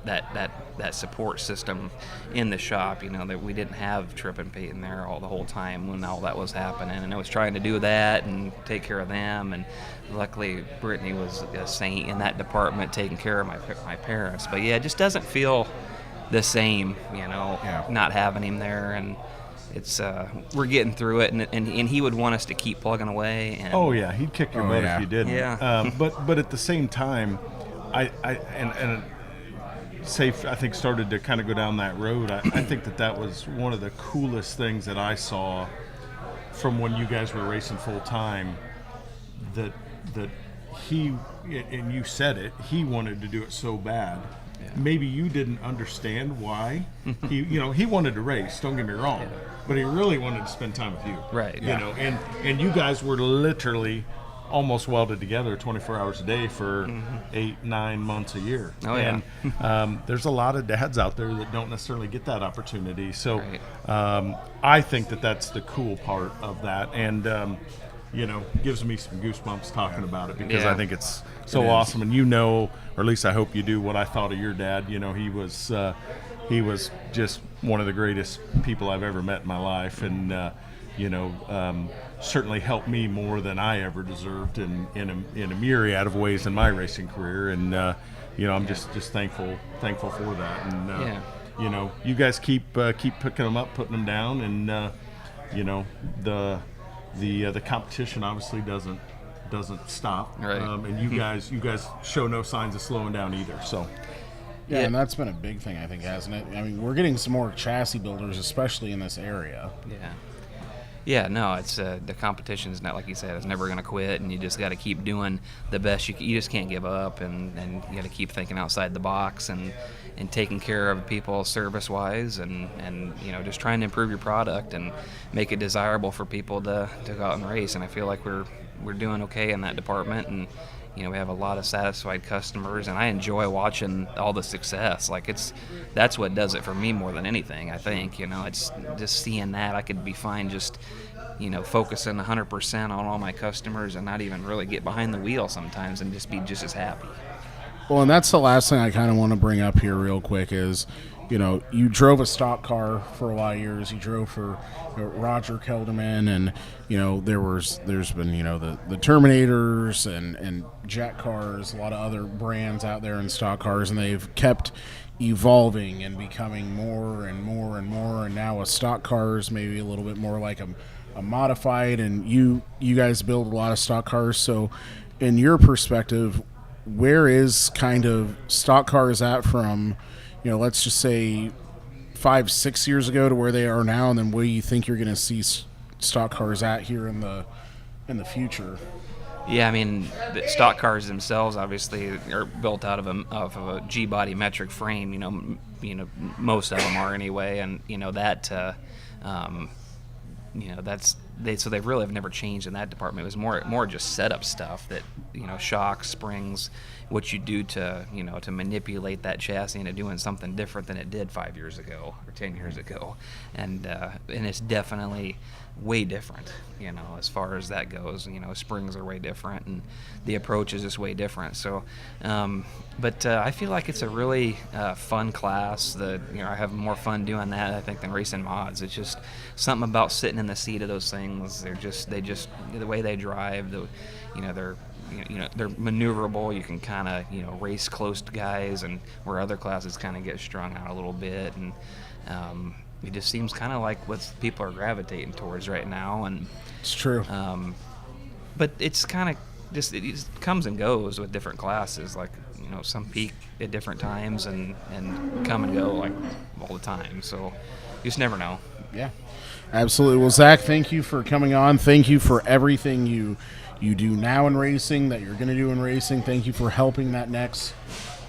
that support system in the shop, that we didn't have Tripp and Peyton there the whole time when all that was happening, and I was trying to do that and take care of them, and luckily Brittany was a saint in that department taking care of my parents. But yeah, it just doesn't feel the same, not having him there, and it's we're getting through it, and he would want us to keep plugging away. And oh yeah, he'd kick your butt if you didn't. Yeah. But at the same time, I think started to kind of go down that road. I think that was one of the coolest things that I saw from when you guys were racing full time. That he, and you said it, he wanted to do it so bad. Yeah. Maybe you didn't understand why. He wanted to race. Don't get me wrong, but he really wanted to spend time with you. Right. And you guys were literally almost welded together 24 hours a day for 8-9 months a year. Oh, yeah. And there's a lot of dads out there that don't necessarily get that opportunity. So I think that's the cool part of that. And, gives me some goosebumps talking about it because I think it's so awesome. And or at least I hope you do, what I thought of your dad. He was just one of the greatest people I've ever met in my life. And, certainly helped me more than I ever deserved in a myriad of ways in my racing career, and I'm just thankful for that. And you guys keep picking them up, putting them down, and the competition obviously doesn't stop. Right. And you guys show no signs of slowing down either. So. Yeah, and that's been a big thing, I think, hasn't it? I mean, we're getting some more chassis builders, especially in this area. Yeah. Yeah, no, it's the competition's not, like you said, it's never going to quit, and you just got to keep doing the best you just can't give up, and you got to keep thinking outside the box and taking care of people service-wise, and just trying to improve your product and make it desirable for people to go out and race. And I feel like we're doing okay in that department, and we have a lot of satisfied customers, and I enjoy watching all the success. Like that's what does it for me more than anything, I think. It's just seeing that. I could be fine just, focusing 100% on all my customers and not even really get behind the wheel sometimes and just be just as happy. Well, and that's the last thing I kind of want to bring up here real quick is, you drove a stock car for a lot of years. You drove for Roger Kelderman, and there's been the Terminators and Jet cars, a lot of other brands out there in stock cars, and they've kept evolving and becoming more and more and more. And now a stock car is maybe a little bit more like a modified. And you guys build a lot of stock cars. So, in your perspective, where is kind of stock cars at from? Let's just say 5-6 years ago to where they are now, and then where you think you're going to see stock cars at here in the future? Yeah, I mean, the stock cars themselves obviously are built out of a G-body metric frame. Most of them are anyway, and so they really have never changed in that department. It was more just setup stuff that shocks, springs, what you do to to manipulate that chassis into doing something different than it did 5 years ago or 10 years ago, and it's definitely way different. As far as that goes, springs are way different, and the approach is just way different. So, but I feel like it's a really fun class. I have more fun doing that, I think, than racing mods. It's just something about sitting in the seat of those things. They just the way they drive, they're maneuverable. You can kind of race close to guys, and where other classes kind of get strung out a little bit, and it just seems kind of like what people are gravitating towards right now. And it's true. But it's kind of it just comes and goes with different classes. Like some peak at different times and come and go like all the time. So you just never know. Yeah, absolutely. Well, Zach, thank you for coming on. Thank you for everything you do now in racing, that you're going to do in racing. Thank you for helping that next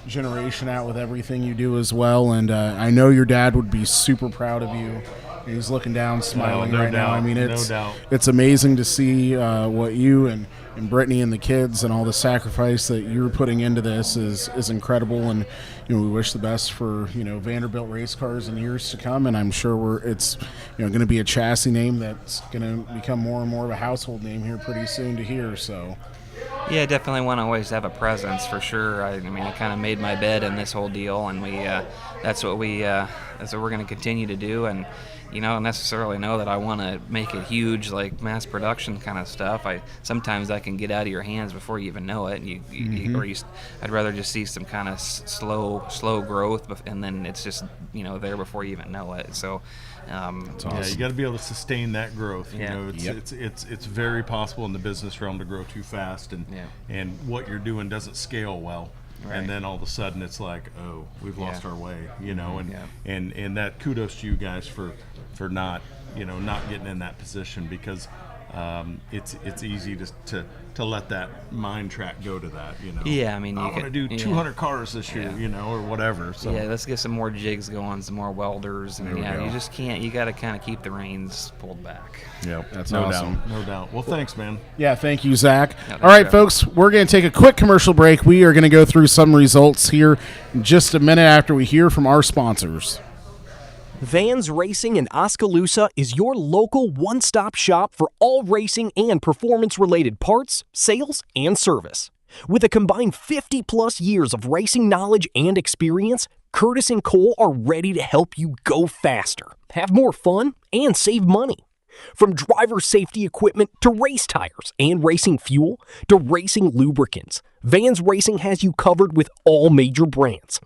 generation out with everything you do as well. And I know your dad would be super proud of you. He's looking down, smiling no right now. doubt, I mean, no doubt. It's amazing to see what you and Brittany and the kids and all the sacrifice that you're putting into this is incredible. And we wish the best for Vanderbilt race cars in years to come. And I'm sure it's going to be a chassis name that's going to become more and more of a household name here pretty soon to hear. So. Yeah, definitely want to always have a presence for sure. I mean, I kind of made my bed in this whole deal, and that's what we're going to continue to do. And don't necessarily know that I want to make it huge, like mass production kind of stuff. Sometimes that can get out of your hands before you even know it, and I'd rather just see some kind of slow growth, and then it's just there before you even know it. So. Awesome. Yeah, you got to be able to sustain that growth. It's very possible in the business realm to grow too fast, and what you're doing doesn't scale well. Right. And then all of a sudden it's like, oh, we've lost our way, and that kudos to you guys for not getting in that position, because it's easy to let that mind track go to that, Yeah, I mean, I want to do 200 cars this year, or whatever. So yeah, let's get some more jigs going, some more welders, and you just can't. You got to kind of keep the reins pulled back. Yeah, that's no awesome. doubt, no doubt. Well, thanks, man. Yeah, thank you, Zach. Yeah, all right, folks, we're going to take a quick commercial break. We are going to go through some results here in just a minute after we hear from our sponsors. Vans Racing in Oskaloosa is your local one-stop shop for all racing and performance-related parts, sales, and service. With a combined 50-plus years of racing knowledge and experience, Curtis and Cole are ready to help you go faster, have more fun, and save money. From driver safety equipment to race tires and racing fuel to racing lubricants, Vans Racing has you covered with all major brands.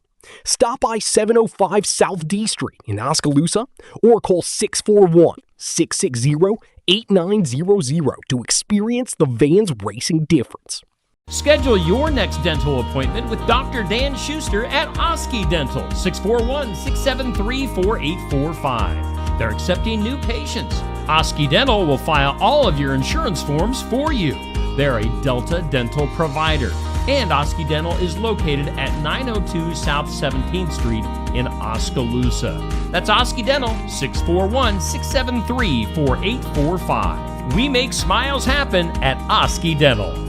Stop by 705 South D Street in Oskaloosa or call 641-660-8900 to experience the Vans Racing difference. Schedule your next dental appointment with Dr. Dan Schuster at Oski Dental, 641-673-4845. They're accepting new patients. Oski Dental will file all of your insurance forms for you. They're a Delta dental provider. And Oski Dental is located at 902 South 17th Street in Oskaloosa. That's Oski Dental, 641-673-4845. We make smiles happen at Oski Dental.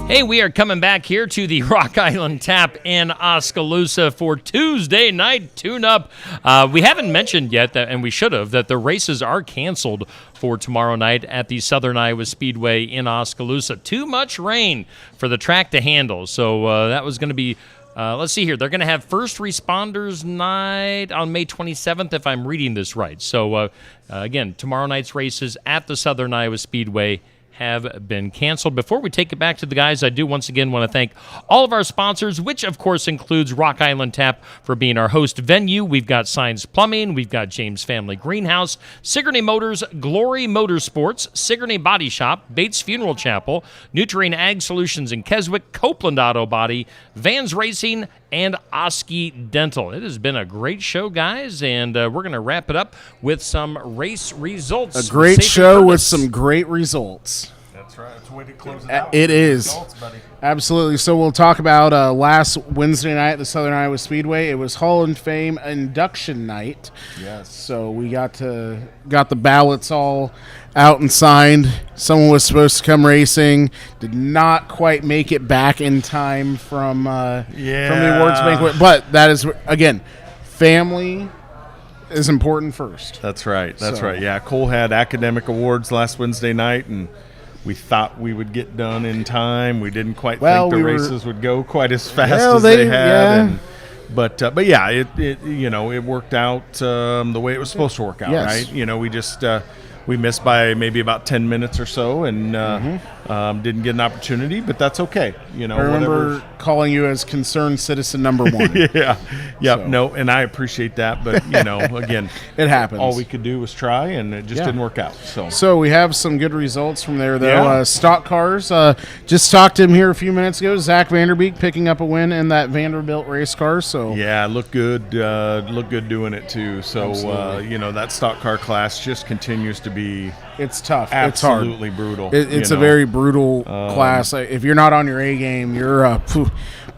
Hey, we are coming back here to the Rock Island Tap in Oskaloosa for Tuesday night tune-up. We haven't mentioned yet, and we should have, that the races are canceled for tomorrow night at the Southern Iowa Speedway in Oskaloosa. Too much rain for the track to handle, so that was going to be... let's see here. They're going to have First Responders Night on May 27th, if I'm reading this right. So, again, tomorrow night's races at the Southern Iowa Speedway have been canceled. Before we take it back to the guys, I do once again want to thank all of our sponsors, which of course includes Rock Island Tap for being our host venue. We've got Signs Plumbing, we've got James Family Greenhouse, Sigourney Motors, Glory Motorsports, Sigourney Body Shop, Bates Funeral Chapel, Nutrien Ag Solutions in Keswick, Copeland Auto Body, Vans Racing, and Oski Dental. It has been a great show, guys, and we're going to wrap it up with some race results. A great show with some great results. That's right. It's a way to close it out. It is. Results, buddy. Absolutely. So we'll talk about last Wednesday night at the Southern Iowa Speedway. It was Hall of Fame induction night. Yes. So we got the ballots all out and signed. Someone was supposed to come racing, did not quite make it back in time from the awards banquet. But that is, again, family is important first. That's right. That's right. Yeah, Cole had academic awards last Wednesday night, and we thought we would get done in time. We didn't quite think the races would go quite as fast as they had. Yeah. But yeah, it worked out the way it was supposed to work out, right? We just we missed by maybe about 10 minutes or so, and Didn't get an opportunity, but that's okay. You know, I remember whatever. calling you as concerned citizen number one. Yeah. So. No, and I appreciate that, but you know, again, it happens. All we could do was try, and it just didn't work out. So we have some good results from there, though. Yeah. Stock cars. Just talked to him here a few minutes ago. Zach Vanderbeek picking up a win in that Vanderbilt race car. So yeah, looked good. Looked good doing it too. So Absolutely. you know, that stock car class just continues to be. It's tough. Absolutely it's hard. brutal. It's a very brutal class. If you're not on your A game, you're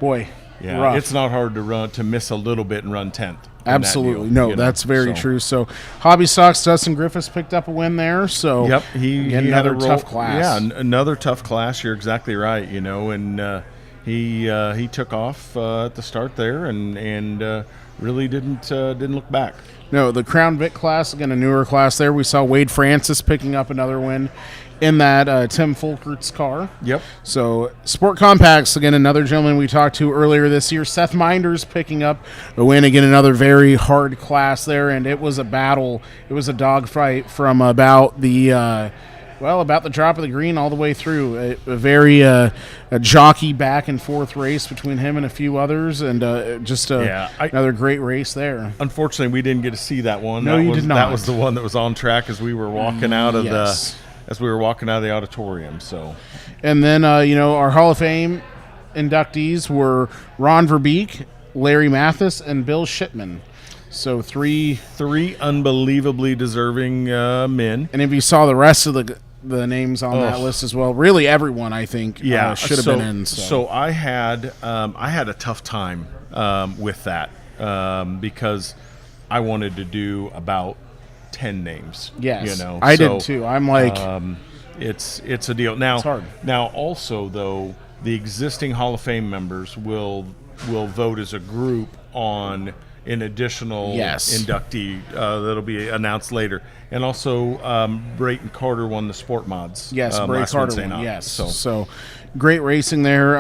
boy. Yeah, rough. it's not hard to miss a little bit and run 10th. Absolutely. No, that's very true. So Hobby Stocks, Dustin Griffiths picked up a win there. So yep, he had another a roll, tough class. Yeah, another tough class. You're exactly right. You know, and he took off at the start there and really didn't look back. No, the Crown Vic class, again, a newer class there. We saw Wade Francis picking up another win in that Tim Folkert's car. Yep. So Sport Compacts, again, another gentleman we talked to earlier this year. Seth Minders picking up a win. Again, another very hard class there, and it was a battle. It was a dogfight from about the drop of the green all the way through. A very a jockey back and forth race between him and a few others, and another great race there. Unfortunately, we didn't get to see that one. No, you did not. That was the one that was on track as we were walking out of Yes. the auditorium. So, and then our Hall of Fame inductees were Ron Verbeek, Larry Mathis, and Bill Shipman. So three unbelievably deserving men. And if you saw the rest of the names on that list as well, really everyone I think should have been in. So I had a tough time with that because I wanted to do about 10 names. Yes, you know, I did too. I'm like, it's a deal. Now, it's hard. Now also though, the existing Hall of Fame members will vote as a group on an additional inductee that'll be announced later. And also, Brayton Carter won the Sport Mods. Yes, Brayton Carter won. Night. Yes, so great racing there.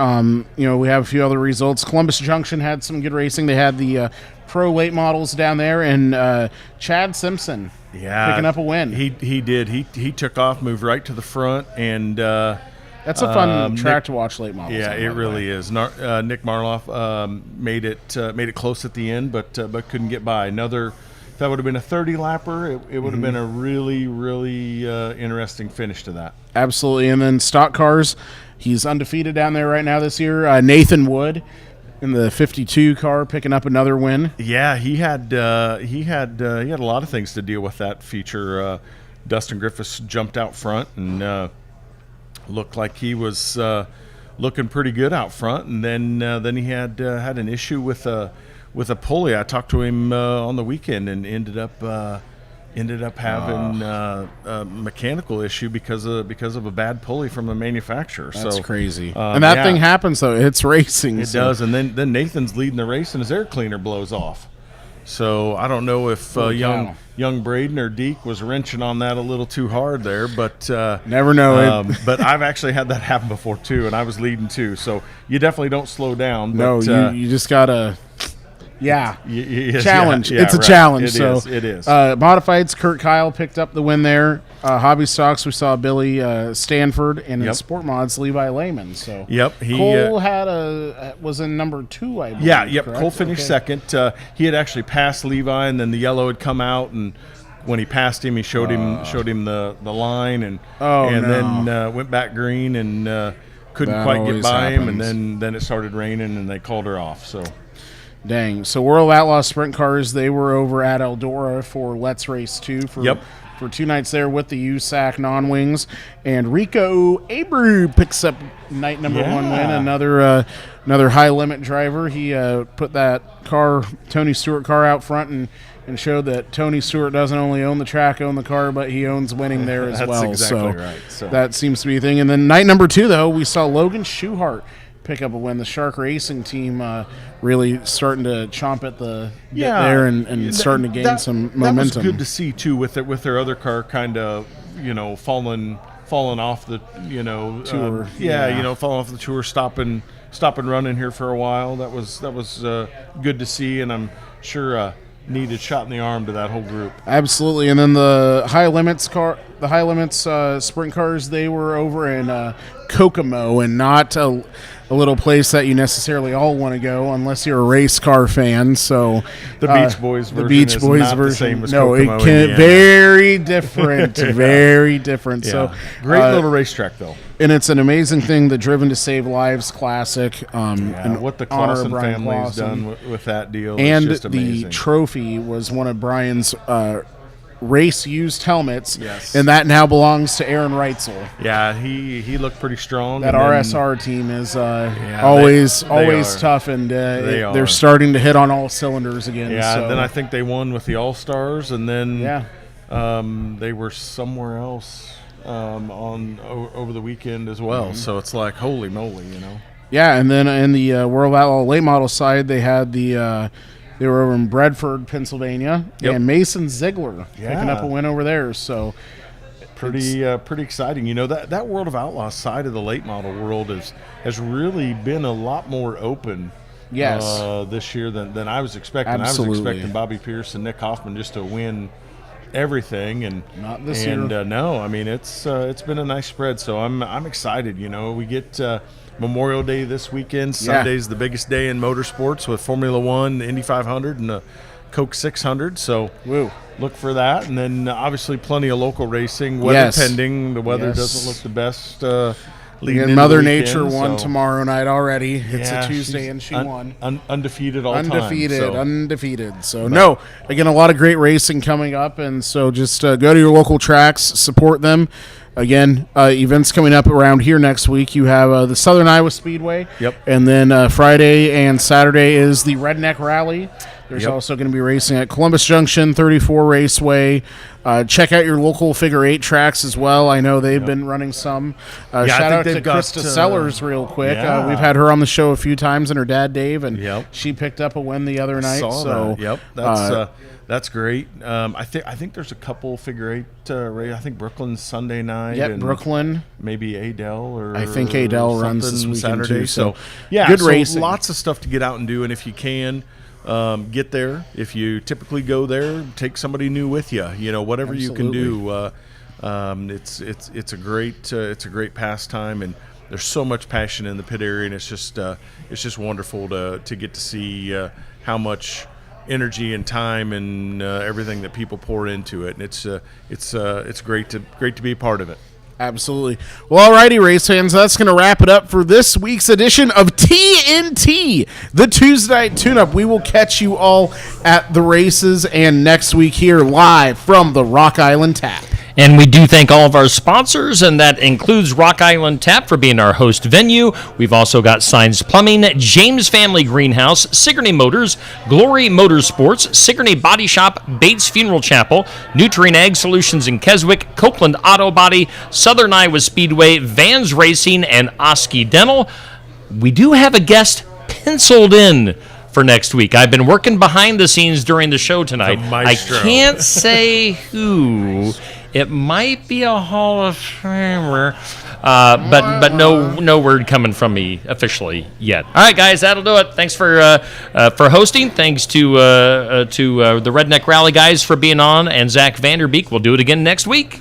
We have a few other results. Columbus Junction had some good racing. They had the pro late models down there, and Chad Simpson picking up a win. He did. He took off, moved right to the front, and that's a fun track to watch late models. Yeah, it really is. Nick Marloff made it close at the end, but couldn't get by. If that would have been a 30-lapper, it would have been a really, really interesting finish to that. Absolutely. And then stock cars, he's undefeated down there right now this year. Nathan Wood in the 52 car picking up another win. Yeah, he had a lot of things to deal with that feature. Dustin Griffiths jumped out front and looked like he was looking pretty good out front, and then he had an issue with a pulley. I talked to him on the weekend and ended up having a mechanical issue because of a bad pulley from the manufacturer. That's crazy. And that thing happens though. It's racing. It does. And then Nathan's leading the race and his air cleaner blows off. So I don't know if young Braden or Deke was wrenching on that a little too hard there, but never know. But I've actually had that happen before too, and I was leading too. So you definitely don't slow down. No, but, you just gotta. Yeah, yes, challenge. Yeah, it's a right. challenge. It is. Modifieds, Kurt Kyle picked up the win there. Hobby Stocks, we saw Billy Stanford, and in Sport Mods, Levi Lehman. So Cole was in number 2, I believe. Yeah, yep. Correct? Cole finished second. He had actually passed Levi, and then the yellow had come out, and when he passed him, he showed him the line, and then went back green and couldn't That quite get always by him, and happens. then it started raining, and they called her off. So. Dang. So World Outlaw Sprint Cars, they were over at Eldora for Let's Race 2 for 2 nights there with the USAC non-wings. And Rico Abreu picks up night number 1 win. Another high-limit driver. He put that car, Tony Stewart car, out front and showed that Tony Stewart doesn't only own the track, own the car, but he owns winning there as well. That's exactly right. So that seems to be a thing. And then night number 2, though, we saw Logan Schuhart pick up a win. The Shark Racing team really starting to chomp at the bit there and starting to gain some momentum. That was good to see too, with their other car kind of falling off the tour. Falling off the tour, stop and running here for a while. That was good to see, and I'm sure needed shot in the arm to that whole group. Absolutely. And then the high limits sprint cars, they were over in Kokomo, and not a little place that you necessarily all want to go unless you're a race car fan. So the Beach Boys version is not the same as Kokomo, it can very different, very different. Yeah. So great little racetrack though. And it's an amazing thing, the Driven to Save Lives Classic. And what the Clausen family's done with that deal and is just amazing. The trophy was one of Brian's race used helmets, yes, and that now belongs to Aaron Reitzel. Yeah, he looked pretty strong. That RSR team is always tough, and they're starting to hit on all cylinders again. Yeah, so. Then I think they won with the All Stars, and then they were somewhere else over the weekend as well. Mm-hmm. So it's like, holy moly, you know. Yeah, and then in the World Outlaw late model side, they had they were over in Bradford, Pennsylvania, and Mason Ziegler picking up a win over there. So pretty exciting. You know, that World of Outlaws side of the late model world has really been a lot more open. Yes, this year than I was expecting. Absolutely. I was expecting Bobby Pierce and Nick Hoffman just to win everything, and not this year. No, I mean it's been a nice spread. So I'm excited. You know, we get Memorial Day this weekend. Sunday's the biggest day in motorsports with Formula One, the Indy 500, and the Coke 600. So look for that, and then obviously plenty of local racing. Weather pending. The weather doesn't look the best. Mother Nature won tomorrow night already. It's a Tuesday, and she won. Undefeated all time. Undefeated. So, again, a lot of great racing coming up, and so just go to your local tracks, support them. Again, events coming up around here next week. You have the Southern Iowa Speedway. Yep. And then Friday and Saturday is the Redneck Rally. There's also going to be racing at Columbus Junction, 34 Raceway. Check out your local figure 8 tracks as well. I know they've been running some. Shout out to Krista Sellers real quick. We've had her on the show a few times, and her dad Dave, and she picked up a win the other night. Saw that. Yep. That's great. I think there's a couple figure 8 race. I think Brooklyn's Sunday night. Yep, and Brooklyn. Maybe Adele or I think Adele runs this weekend Saturday. too. So good racing. racing. Lots of stuff to get out and do, and if you can. Get there. If you typically go there, take somebody new with you. You know, whatever you can do. It's a great pastime, and there's so much passion in the pit area, and it's just wonderful to get to see how much energy and time and everything that people pour into it, and it's great to be a part of it. Absolutely. Well, alrighty, race fans, that's going to wrap it up for this week's edition of TNT, the Tuesday Night Tune-Up. We will catch you all at the races and next week here live from the Rock Island Tap. And we do thank all of our sponsors, and that includes Rock Island Tap for being our host venue. We've also got Signs Plumbing, James Family Greenhouse, Sigourney Motors, Glory Motorsports, Sigourney Body Shop, Bates Funeral Chapel, Nutrien Ag Solutions in Keswick, Copeland Auto Body, Southern Iowa Speedway, Vans Racing, and Oski Dental. We do have a guest penciled in for next week. I've been working behind the scenes during the show tonight. I can't say who. It might be a Hall of Famer, but no word coming from me officially yet. All right, guys, that'll do it. Thanks for hosting. Thanks to the Redneck Rally guys for being on, and Zach Vanderbeek. We'll do it again next week.